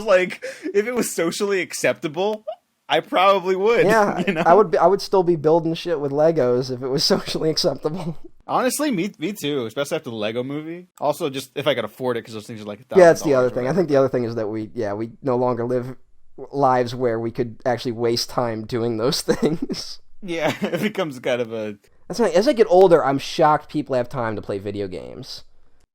if it was socially acceptable... I probably would. Yeah, I would still be building shit with Legos if it was socially acceptable. Honestly, me too. Especially after the Lego movie. Also, just if I could afford it, because those things are like $1,000. Yeah, that's the other thing. I think the other thing is that we no longer live lives where we could actually waste time doing those things. Yeah, it becomes kind of a. That's right. As I get older, I'm shocked people have time to play video games.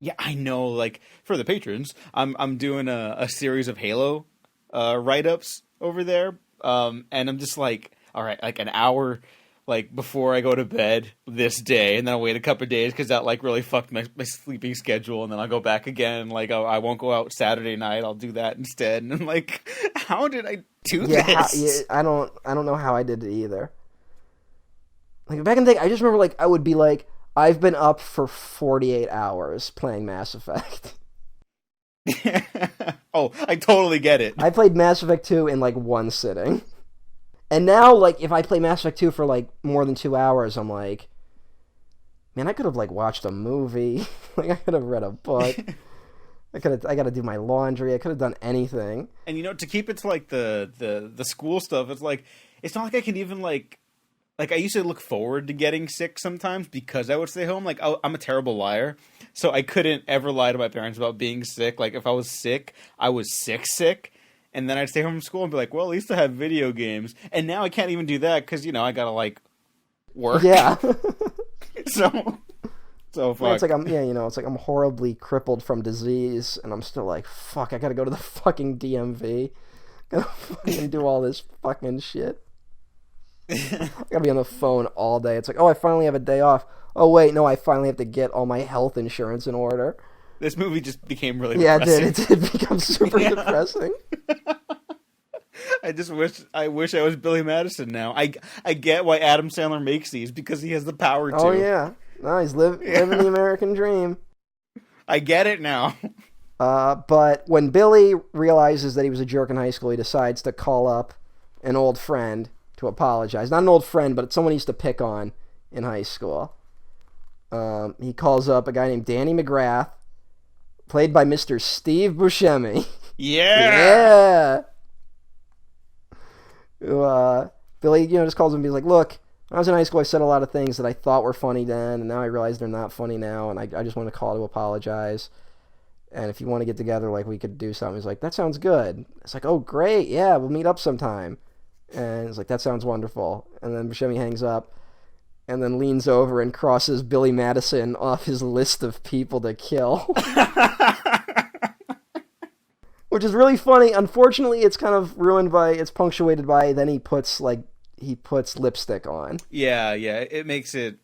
Yeah, I know. Like for the patrons, I'm doing a series of Halo write-ups over there. And I'm just like, all right, like an hour, like before I go to bed this day, and then I'll wait a couple of days because that like really fucked my sleeping schedule, and then I'll go back again. Like I won't go out Saturday night. I'll do that instead. And I'm like, how did I do this? I don't know how I did it either. Like back in the day, I just remember like I would be like, I've been up for 48 hours playing Mass Effect. Oh, I totally get it. I played Mass Effect 2 in like one sitting. And now, like, if I play Mass Effect 2 for like more than 2 hours, I'm like, man, I could have like watched a movie. Like I could have read a book. I gotta do my laundry. I could have done anything. And to keep it to like the school stuff, it's like it's not like I can even like I used to look forward to getting sick sometimes because I would stay home. Like, I'm a terrible liar. So I couldn't ever lie to my parents about being sick. Like, if I was sick, I was sick. And then I'd stay home from school and be like, well, at least I have video games. And now I can't even do that because, I gotta, like, work. Yeah. So fuck. It's like it's like I'm horribly crippled from disease. And I'm still like, fuck, I gotta go to the fucking DMV. Gotta fucking do all this fucking shit. I gotta be on the phone all day. It's like, oh, I finally have a day off. Oh, wait, no, I finally have to get all my health insurance in order. This movie just became really depressing. Yeah, it did become super depressing. I wish I was Billy Madison now. I get why Adam Sandler makes these, because he has the power to. Oh, yeah. No, he's living the American dream. I get it now. But when Billy realizes that he was a jerk in high school, he decides to call up an old friend to apologize. Not an old friend, but someone he used to pick on in high school. He calls up a guy named Danny McGrath, played by Mr. Steve Buscemi. Yeah! Yeah! Billy, just calls him and be like, look, when I was in high school, I said a lot of things that I thought were funny then, and now I realize they're not funny now, and I just want to call to apologize. And if you want to get together, like, we could do something. He's like, that sounds good. It's like, oh, great, yeah, we'll meet up sometime. And it's like, that sounds wonderful. And then Buscemi hangs up and then leans over and crosses Billy Madison off his list of people to kill. Which is really funny. Unfortunately, it's kind of it's punctuated by, then he puts lipstick on. Yeah. It makes it,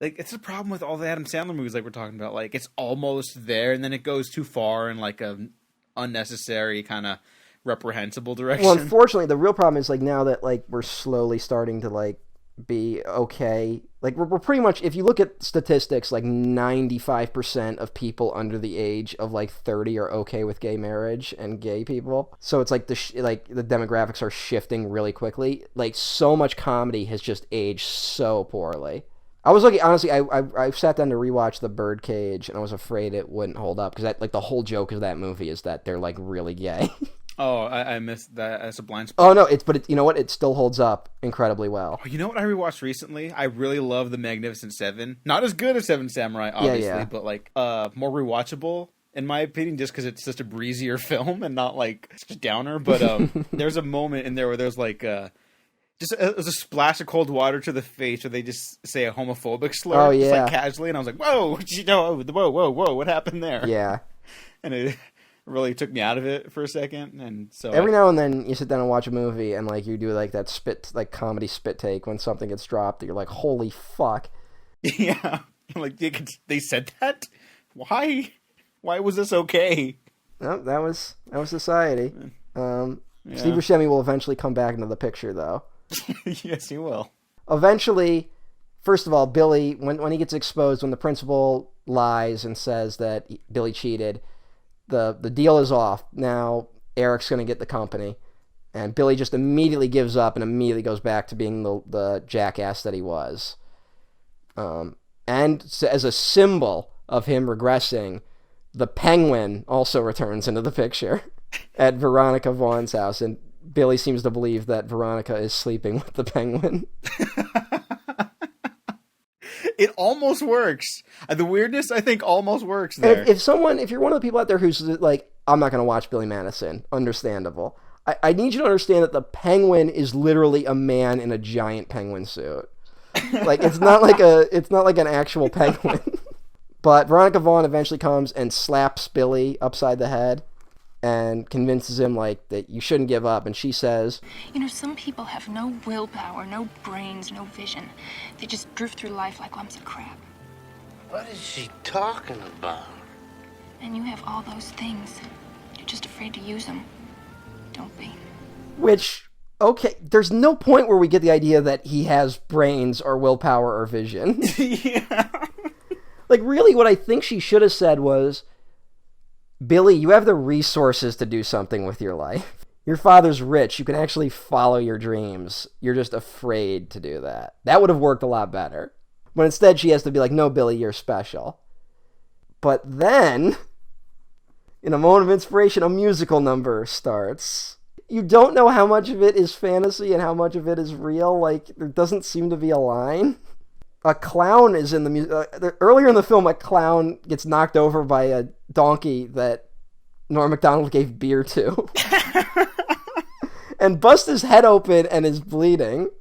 like, it's a problem with all the Adam Sandler movies like we're talking about. Like, it's almost there, and then it goes too far in, like, a unnecessary kind of reprehensible direction. Well, unfortunately, the real problem is, like, now that, like, we're slowly starting to, like, be okay. Like, we're pretty much, if you look at statistics, like, 95% of people under the age of, like, 30 are okay with gay marriage and gay people. So it's, like, the demographics are shifting really quickly. Like, so much comedy has just aged so poorly. I was looking, honestly, I sat down to rewatch The Birdcage, and I was afraid it wouldn't hold up, because, like, the whole joke of that movie is that they're, like, really gay. Oh, I missed that. That's a blind spot. Oh, no, you know what? It still holds up incredibly well. Oh, you know what I rewatched recently? I really love The Magnificent Seven. Not as good as Seven Samurai, obviously, but, like, more rewatchable, in my opinion, just because it's just a breezier film and not, like, such a downer. But there's a moment in there where there's, like, just as a splash of cold water to the face, where they just say a homophobic slur, Oh, yeah. just like casually, and I was like, "Whoa, whoa, what happened there?" Yeah. And it really took me out of it for a second, and so every now and then you sit down and watch a movie, and like you do like that spit, like comedy spit take when something gets dropped. That you're like, "Holy fuck!" Yeah, like they said that. Why was this okay? No, that was society. Yeah. Steve Buscemi will eventually come back into the picture, though. Yes, he will. Eventually, first of all, Billy, when he gets exposed, when the principal lies and says that Billy cheated, the deal is off. Now Eric's going to get the company, and Billy just immediately gives up and immediately goes back to being the jackass that he was. And as a symbol of him regressing, the penguin also returns into the picture at Veronica Vaughn's house, and Billy seems to believe that Veronica is sleeping with the penguin. It almost works. The weirdness, I think, almost works there. If you're one of the people out there who's like, I'm not going to watch Billy Madison, understandable. I need you to understand that the penguin is literally a man in a giant penguin suit. Like, it's not like an actual penguin. But Veronica Vaughn eventually comes and slaps Billy upside the head and convinces him, like, that you shouldn't give up. And she says, "You know, some people have no willpower, no brains, no vision. They just drift through life like lumps of crap. What is she talking about? And you have all those things. You're just afraid to use them. Don't be." Which, okay, there's no point where we get the idea that he has brains or willpower or vision. Yeah. Like, really, what I think she should have said was, Billy, you have the resources to do something with your life. Your father's rich. You can actually follow your dreams. You're just afraid to do that. That would have worked a lot better. But instead, she has to be like, no, Billy, you're special. But then, in a moment of inspiration, a musical number starts. You don't know how much of it is fantasy and how much of it is real. Like, there doesn't seem to be a line. A clown is in the music. Earlier in the film, a clown gets knocked over by a donkey that Norm Macdonald gave beer to. And busts his head open and is bleeding.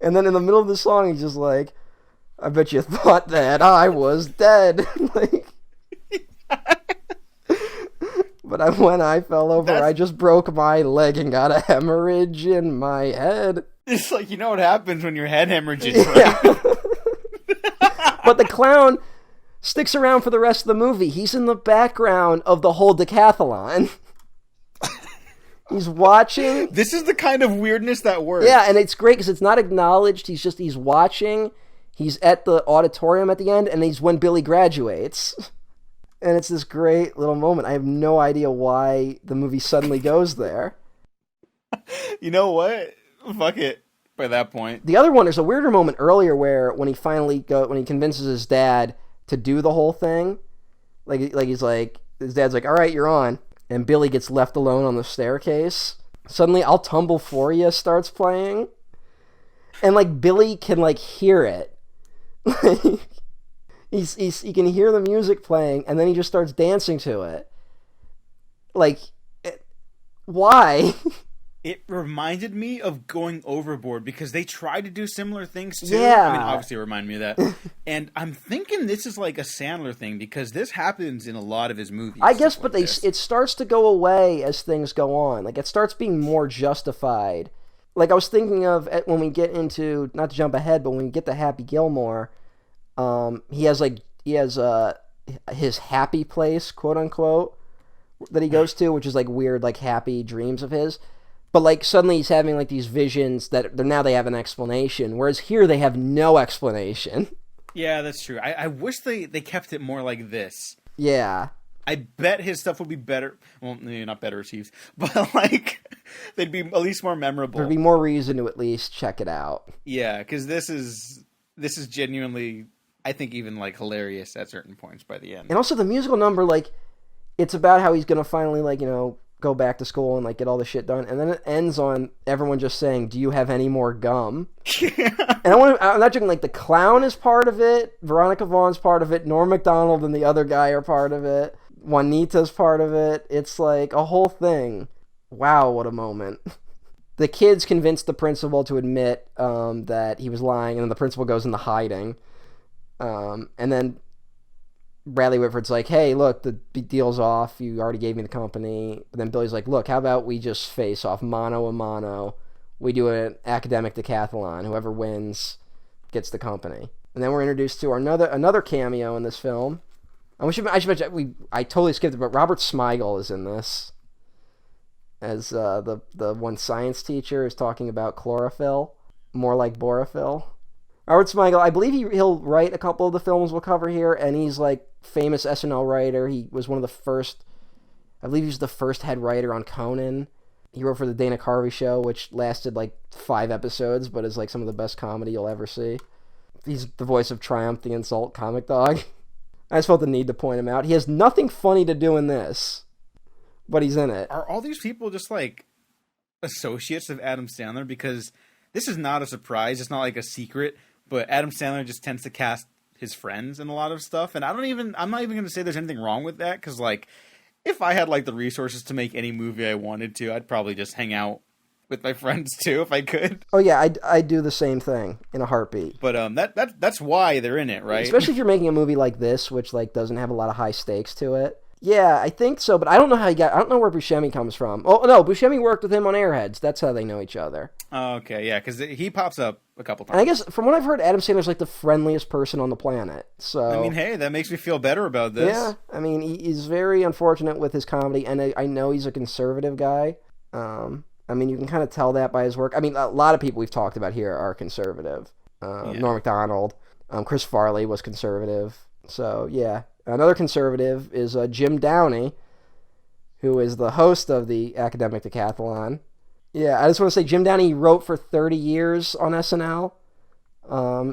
And then in the middle of the song, he's just like, "I bet you thought that I was dead." Like, but when I fell over, I just broke my leg and got a hemorrhage in my head. It's like, you know what happens when your head hemorrhages, right? Yeah. But the clown sticks around for the rest of the movie. He's in the background of the whole decathlon. He's watching. This is the kind of weirdness that works. Yeah, and it's great because it's not acknowledged. He's watching. He's at the auditorium at the end, and he's when Billy graduates. And it's this great little moment. I have no idea why the movie suddenly goes there. You know what? Fuck it. By that point, the other one, there's a weirder moment earlier where when he convinces his dad to do the whole thing, like he's like, his dad's like, "All right, you're on," and Billy gets left alone on the staircase. Suddenly, "I'll Tumble For You" starts playing, and like Billy can like hear it. Like, he can hear the music playing, and then he just starts dancing to it. Like, why? It reminded me of Going Overboard because they tried to do similar things too. Yeah. I mean, obviously it reminded me of that. And I'm thinking this is like a Sandler thing because this happens in a lot of his movies. I guess, but like it starts to go away as things go on. Like, it starts being more justified. Like, I was thinking of when we get into, not to jump ahead, but when we get to Happy Gilmore, he has his happy place, quote unquote, that he goes to, which is like weird, like happy dreams of his. But like suddenly he's having like these visions that now they have an explanation, whereas here they have no explanation. Yeah, that's true. I wish they kept it more like this. Yeah. I bet his stuff would be better. Well, maybe not better received, but like they'd be at least more memorable. There'd be more reason to at least check it out. Yeah, because this is genuinely, I think, even like hilarious at certain points by the end. And also the musical number, like, it's about how he's gonna finally, like, you know, go back to school and like get all the shit done, and then it ends on everyone just saying, "Do you have any more gum?" Yeah. And I'm not joking. Like, the clown is part of it, Veronica Vaughn's part of it, Norm Macdonald and the other guy are part of it, Juanita's part of it. It's like a whole thing. Wow, what a moment. the kids convince the principal to admit that he was lying, and then the principal goes into hiding. And then Bradley Whitford's like, hey, look, the deal's off. You already gave me the company. But then Billy's like, look, how about we just face off mano a mano? We do an academic decathlon. Whoever wins gets the company. And then we're introduced to another cameo in this film. I should mention, I totally skipped it, but Robert Smigel is in this as the one science teacher is talking about chlorophyll, more like borophyll. Robert Smigel, I believe he'll write a couple of the films we'll cover here, and he's like famous SNL writer. He was one of the first, I believe he was the first head writer on Conan. He wrote for the Dana Carvey show, which lasted like 5 episodes, but is like some of the best comedy you'll ever see. He's the voice of Triumph the Insult comic dog. I just felt the need to point him out. He has nothing funny to do in this, but he's in it. Are all these people just like associates of Adam Sandler? Because this is not a surprise. It's not like a secret, but Adam Sandler just tends to cast his friends in a lot of stuff. And I'm not even going to say there's anything wrong with that. Cause like, if I had like the resources to make any movie I wanted to, I'd probably just hang out with my friends too, if I could. Oh yeah, I'd do the same thing in a heartbeat. But that's why they're in it, right? Especially if you're making a movie like this, which like doesn't have a lot of high stakes to it. Yeah, I think so, but I don't know I don't know where Buscemi comes from. Oh no, Buscemi worked with him on Airheads. That's how they know each other. Oh, okay, yeah, because he pops up a couple times. And I guess from what I've heard, Adam Sandler's like the friendliest person on the planet. So I mean, hey, that makes me feel better about this. Yeah, I mean, he's very unfortunate with his comedy, and I know he's a conservative guy. I mean, you can kind of tell that by his work. I mean, a lot of people we've talked about here are conservative. Norm Macdonald, Chris Farley was conservative. So, yeah. Another conservative is Jim Downey, who is the host of the Academic Decathlon. Yeah, I just want to say Jim Downey wrote for 30 years on SNL.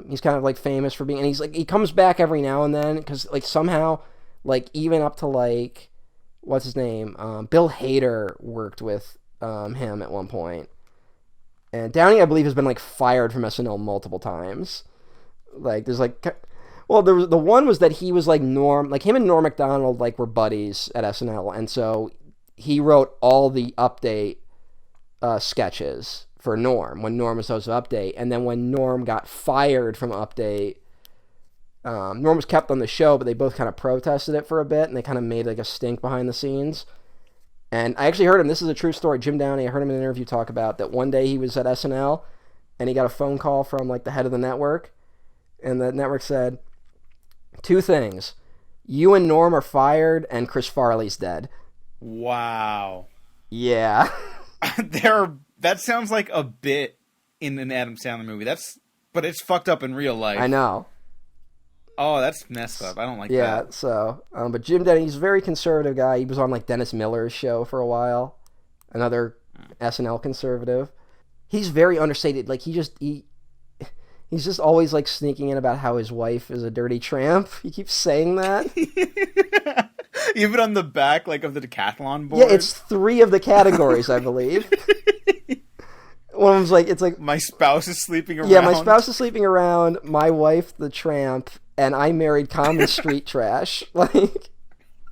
He's kind of like famous for being, and he's like, he comes back every now and then because like somehow, like even up to like, what's his name? Bill Hader worked with him at one point. And Downey, I believe, has been like fired from SNL multiple times. Like there's like, well, there was the one was that he was like Norm, like him and Norm Macdonald like were buddies at SNL, and so he wrote all the Update sketches for Norm when Norm was host of Update, and then when Norm got fired from Update, Norm was kept on the show, but they both kind of protested it for a bit, and they kind of made like a stink behind the scenes. And I actually heard him, this is a true story, Jim Downey, I heard him in an interview talk about that one day he was at SNL, and he got a phone call from like the head of the network, and the network said, 2 things, you and Norm are fired, and Chris Farley's dead. Wow. Yeah. That sounds like a bit in an Adam Sandler movie. But it's fucked up in real life. I know. Oh, that's messed up. I don't like that. Yeah, so, but Jim Downey, he's a very conservative guy. He was on like Dennis Miller's show for a while. Another SNL conservative. He's very understated. Like he's just always like sneaking in about how his wife is a dirty tramp. He keeps saying that. Even on the back like of the decathlon board. Yeah, it's 3 of the categories, I believe. One of them's like, it's like my spouse is sleeping around. Yeah, my spouse is sleeping around. My wife, the tramp, and I married common street trash. Like,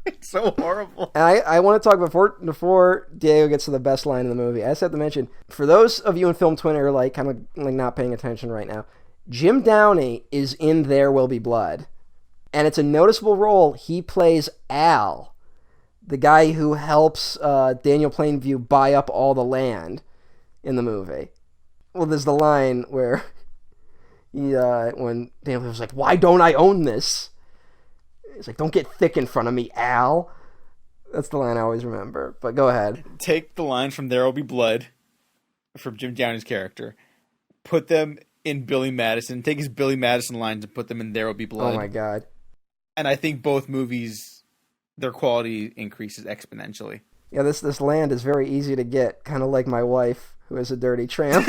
it's so horrible. And I want to talk before Diego gets to the best line in the movie. I just have to mention, for those of you in Film Twitter like kind of like not paying attention right now, Jim Downey is in There Will Be Blood, and it's a noticeable role. He plays Al, the guy who helps Daniel Plainview buy up all the land in the movie. Well, there's the line where when Daniel was like, "Why don't I own this?" He's like, "Don't get thick in front of me, Al." That's the line I always remember. But go ahead. Take the line from There Will Be Blood from Jim Downey's character, put them in Billy Madison. Take his Billy Madison lines and put them in There Will Be Blood. Oh my god! And I think both movies, their quality increases exponentially. Yeah, this land is very easy to get, kind of like my wife, who is a dirty tramp.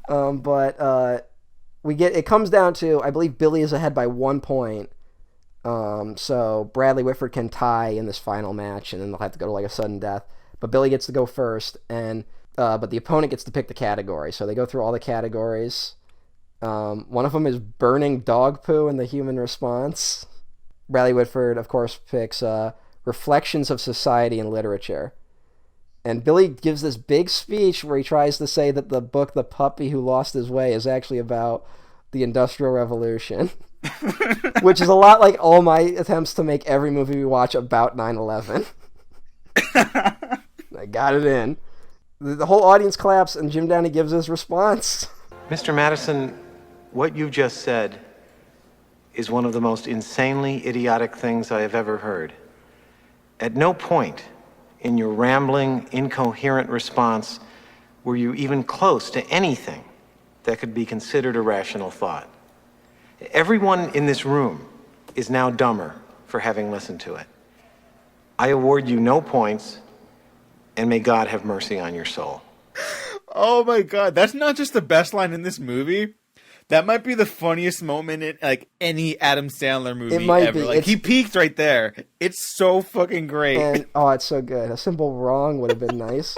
But it comes down to, I believe Billy is ahead by 1 point. So Bradley Whitford can tie in this final match, and then they'll have to go to like a sudden death. But Billy gets to go first, and but the opponent gets to pick the category. So they go through all the categories. One of them is burning dog poo in the human response. Bradley Whitford, of course, picks Reflections of Society and Literature. And Billy gives this big speech where he tries to say that the book The Puppy Who Lost His Way is actually about the Industrial Revolution. Which is a lot like all my attempts to make every movie we watch about 9/11. I got it in. The whole audience claps, and Jim Downey gives his response. Mr. Madison, what you just said is one of the most insanely idiotic things I have ever heard. At no point in your rambling, incoherent response were you even close to anything that could be considered a rational thought. Everyone in this room is now dumber for having listened to it. I award you no points, and may God have mercy on your soul. Oh my God, that's not just the best line in this movie. That might be the funniest moment in like any Adam Sandler movie It might ever. be. Like he peaked right there. It's so fucking great. And it's so good. A simple wrong would have been nice.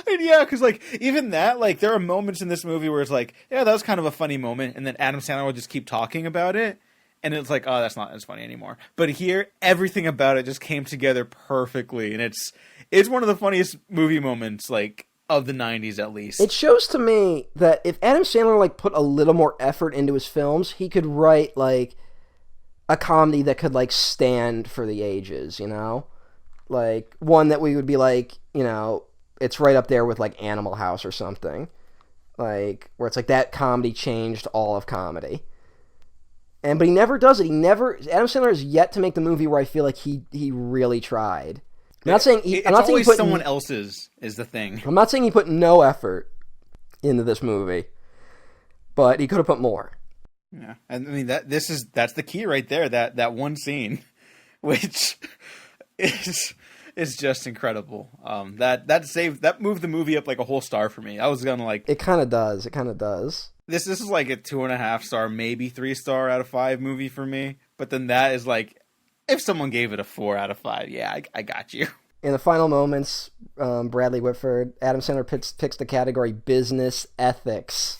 And yeah, because like even that, like there are moments in this movie where it's like, yeah, that was kind of a funny moment, and then Adam Sandler will just keep talking about it, and it's like, oh, that's not as funny anymore. But here, everything about it just came together perfectly, and it's one of the funniest movie moments like of the 90s at least. It shows to me that if Adam Sandler like put a little more effort into his films, he could write like a comedy that could like stand for the ages, you know? Like one that we would be like, you know, it's right up there with like Animal House or something. Like where it's like that comedy changed all of comedy. But he never does it. Adam Sandler has yet to make the movie where I feel like he really tried. I'm not saying it's I'm not saying always he put someone else's is the thing. I'm not saying he put no effort into this movie, but he could have put more. Yeah, and I mean that's the key right there. That one scene, which is just incredible. That moved the movie up like a whole star for me. I was gonna like it. Kind of does. This is like a 2.5 star, maybe 3 star out of 5 movie for me. But then that is like, if someone gave it a 4 out of 5, yeah, I got you. In the final moments, Bradley Whitford, Adam Sandler picks the category business ethics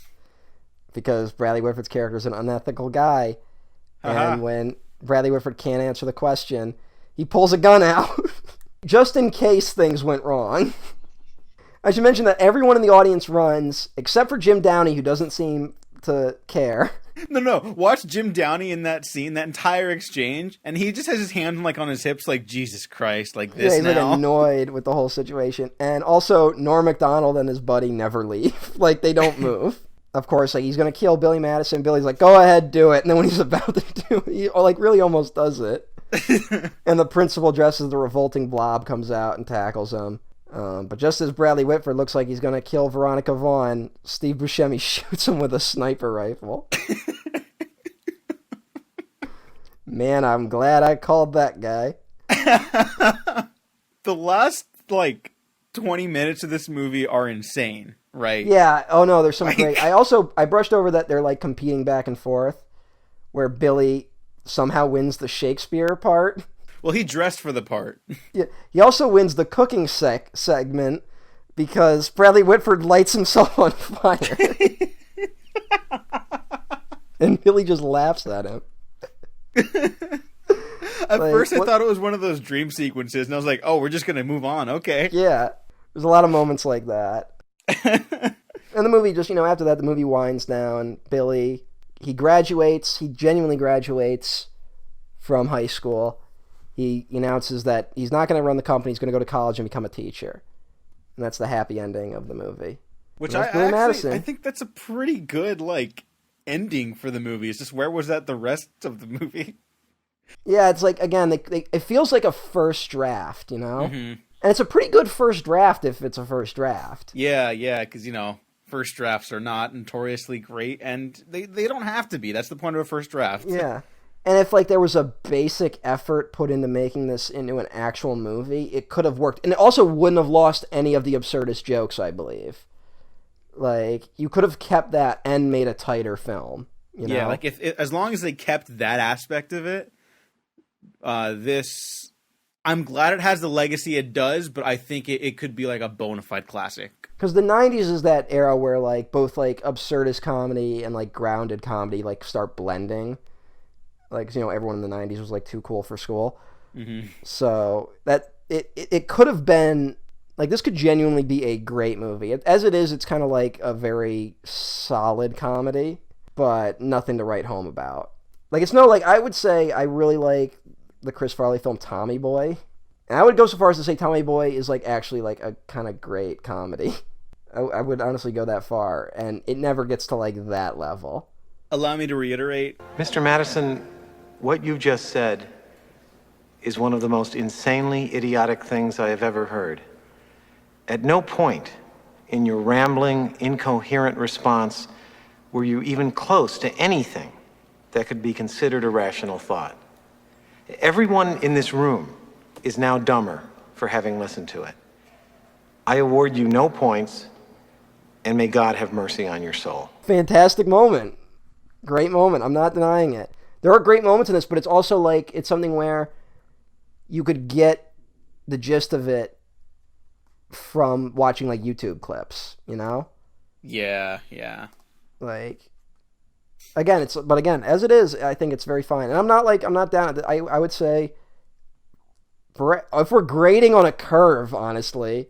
because Bradley Whitford's character is an unethical guy. And when Bradley Whitford can't answer the question, he pulls a gun out just in case things went wrong. I should mention that everyone in the audience runs, except for Jim Downey, who doesn't seem to care. No. Watch Jim Downey in that scene, that entire exchange, and he just has his hand like on his hips, like Jesus Christ, like this. Yeah, he's like annoyed with the whole situation. And also, Norm Macdonald and his buddy never leave. Like they don't move. Of course, like he's gonna kill Billy Madison. Billy's like, "Go ahead, do it." And then when he's about to do it, he like really almost does it. And the principal, dressed as the revolting Blob, comes out and tackles him. But just as Bradley Whitford looks like he's going to kill Veronica Vaughn, Steve Buscemi shoots him with a sniper rifle. Man, I'm glad I called that guy. The last, 20 minutes of this movie are insane, right? Yeah. Oh, no, there's some great... I brushed over that they're, competing back and forth, where Billy somehow wins the Shakespeare part. Well, he dressed for the part. Yeah, he also wins the cooking segment because Bradley Whitford lights himself on fire. And Billy just laughs at him. At first, I thought it was one of those dream sequences, and I was like, oh, we're just going to move on. Okay. Yeah, there's a lot of moments like that. And the movie just, after that, the movie winds down. Billy, he genuinely graduates from high school. He announces that he's not going to run the company. He's going to go to college and become a teacher. And that's the happy ending of the movie. Which I think that's a pretty good, ending for the movie. It's just, where was that the rest of the movie? Yeah, it's again, it feels like a first draft, Mm-hmm. And it's a pretty good first draft if it's a first draft. Yeah, because, first drafts are not notoriously great, and they don't have to be. That's the point of a first draft. Yeah. And if there was a basic effort put into making this into an actual movie, it could have worked. And it also wouldn't have lost any of the absurdist jokes, I believe. You could have kept that and made a tighter film. Yeah, as long as they kept that aspect of it, I'm glad it has the legacy it does, but I think it could be a bona fide classic. Because the 90s is that era where both absurdist comedy and grounded comedy start blending. Everyone in the 90s was too cool for school. Mm-hmm. So that it could have been, like, this could genuinely be a great movie. As it is, it's kind of like a very solid comedy, but nothing to write home about. Like, it's no, like, I would say I really like the Chris Farley film Tommy Boy. And I would go so far as to say Tommy Boy is, like, actually, like, a kind of great comedy. I would honestly go that far, and it never gets to, like, that level. Allow me to reiterate. Mr. Madison, what you just said is one of the most insanely idiotic things I have ever heard. At no point in your rambling, incoherent response were you even close to anything that could be considered a rational thought. Everyone in this room is now dumber for having listened to it. I award you no points, and may God have mercy on your soul. Fantastic moment. Great moment. I'm not denying it. There are great moments in this, but it's also like, it's something where you could get the gist of it from watching, like, YouTube clips, you know? Yeah. Like, again, as it is, I think it's very fine. And I'm not down. I would say, if we're grading on a curve, honestly,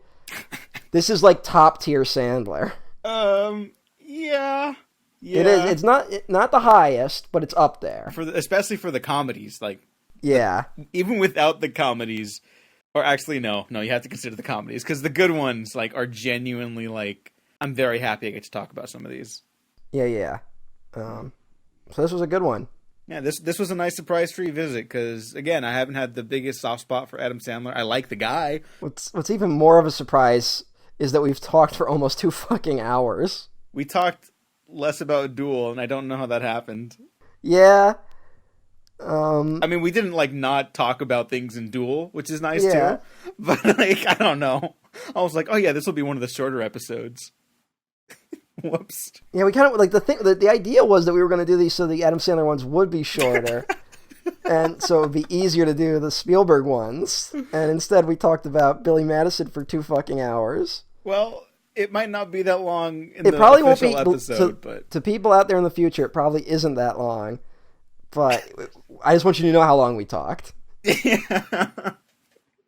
this is like top tier Sandler. Yeah. It is. It's not the highest, but it's up there. Especially for the comedies, like. Yeah. Even without the comedies, or actually no, you have to consider the comedies, because the good ones, like, are genuinely, like, I'm very happy I get to talk about some of these. Yeah. So this was a good one. Yeah, this was a nice surprise to revisit, because, again, I haven't had the biggest soft spot for Adam Sandler. I like the guy. What's even more of a surprise is that we've talked for almost 2 fucking hours. We talked less about Duel, and I don't know how that happened. Yeah. I mean, we didn't, like, not talk about things in Duel, which is nice, too. But, like, I don't know. I was like, oh, yeah, this will be one of the shorter episodes. Whoops. Yeah, we kind of, like, the idea was that we were going to do these so the Adam Sandler ones would be shorter. And so it would be easier to do the Spielberg ones. And instead we talked about Billy Madison for 2 fucking hours. Well, it might not be that long in it the probably official won't be, episode, but to people out there in the future, it probably isn't that long. But I just want you to know how long we talked. Yeah.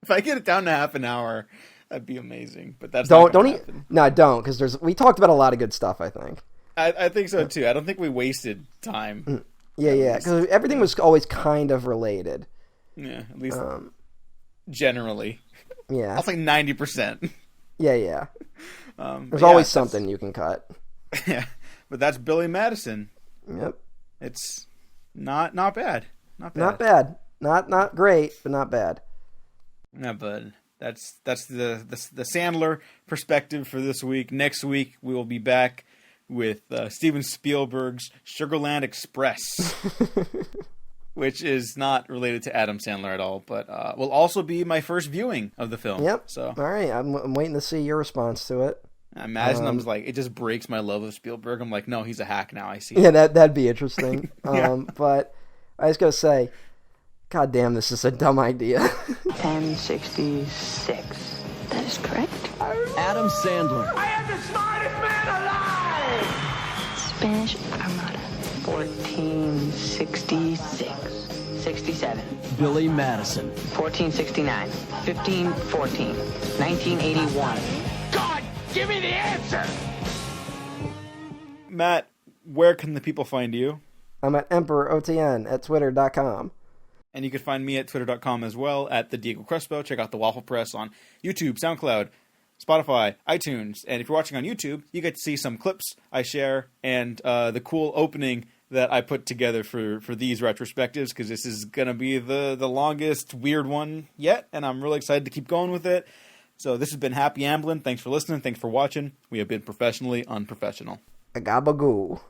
If I get it down to half an hour, that'd be amazing. But that's don't happen. No, don't, because we talked about a lot of good stuff, I think. I think so too. I don't think we wasted time. Yeah, because everything was always kind of related. Yeah, at least generally. Yeah, I'll say 90%. Yeah. There's always something you can cut. Yeah, but that's Billy Madison. Yep. It's not bad. Not great, but not bad. Yeah, but that's the Sandler perspective for this week. Next week we will be back with Steven Spielberg's Sugarland Express, which is not related to Adam Sandler at all, but will also be my first viewing of the film. Yep. So all right, I'm waiting to see your responce to it. I imagine I'm like, it just breaks my love of Spielberg. I'm like, no, he's a hack now. I see. Yeah, that'd be interesting. Yeah. But I just gotta say, God damn, this is a dumb idea. 1066. That is correct. Adam Sandler. I am the smartest man alive! Spanish Armada. 1466. 67. Billy Madison. 1469. 1514. 1981. God, give me the answer! Matt, where can the people find you? I'm at EmperorOTN at Twitter.com. And you can find me at Twitter.com as well, at the Diego Crespo. Check out the Waffle Press on YouTube, SoundCloud, Spotify, iTunes. And if you're watching on YouTube, you get to see some clips I share and the cool opening that I put together for these retrospectives, because this is going to be the longest weird one yet, and I'm really excited to keep going with it. So this has been HappyAmblin. Thanks for listening. Thanks for watching. We have been professionally unprofessional. Agabagoo.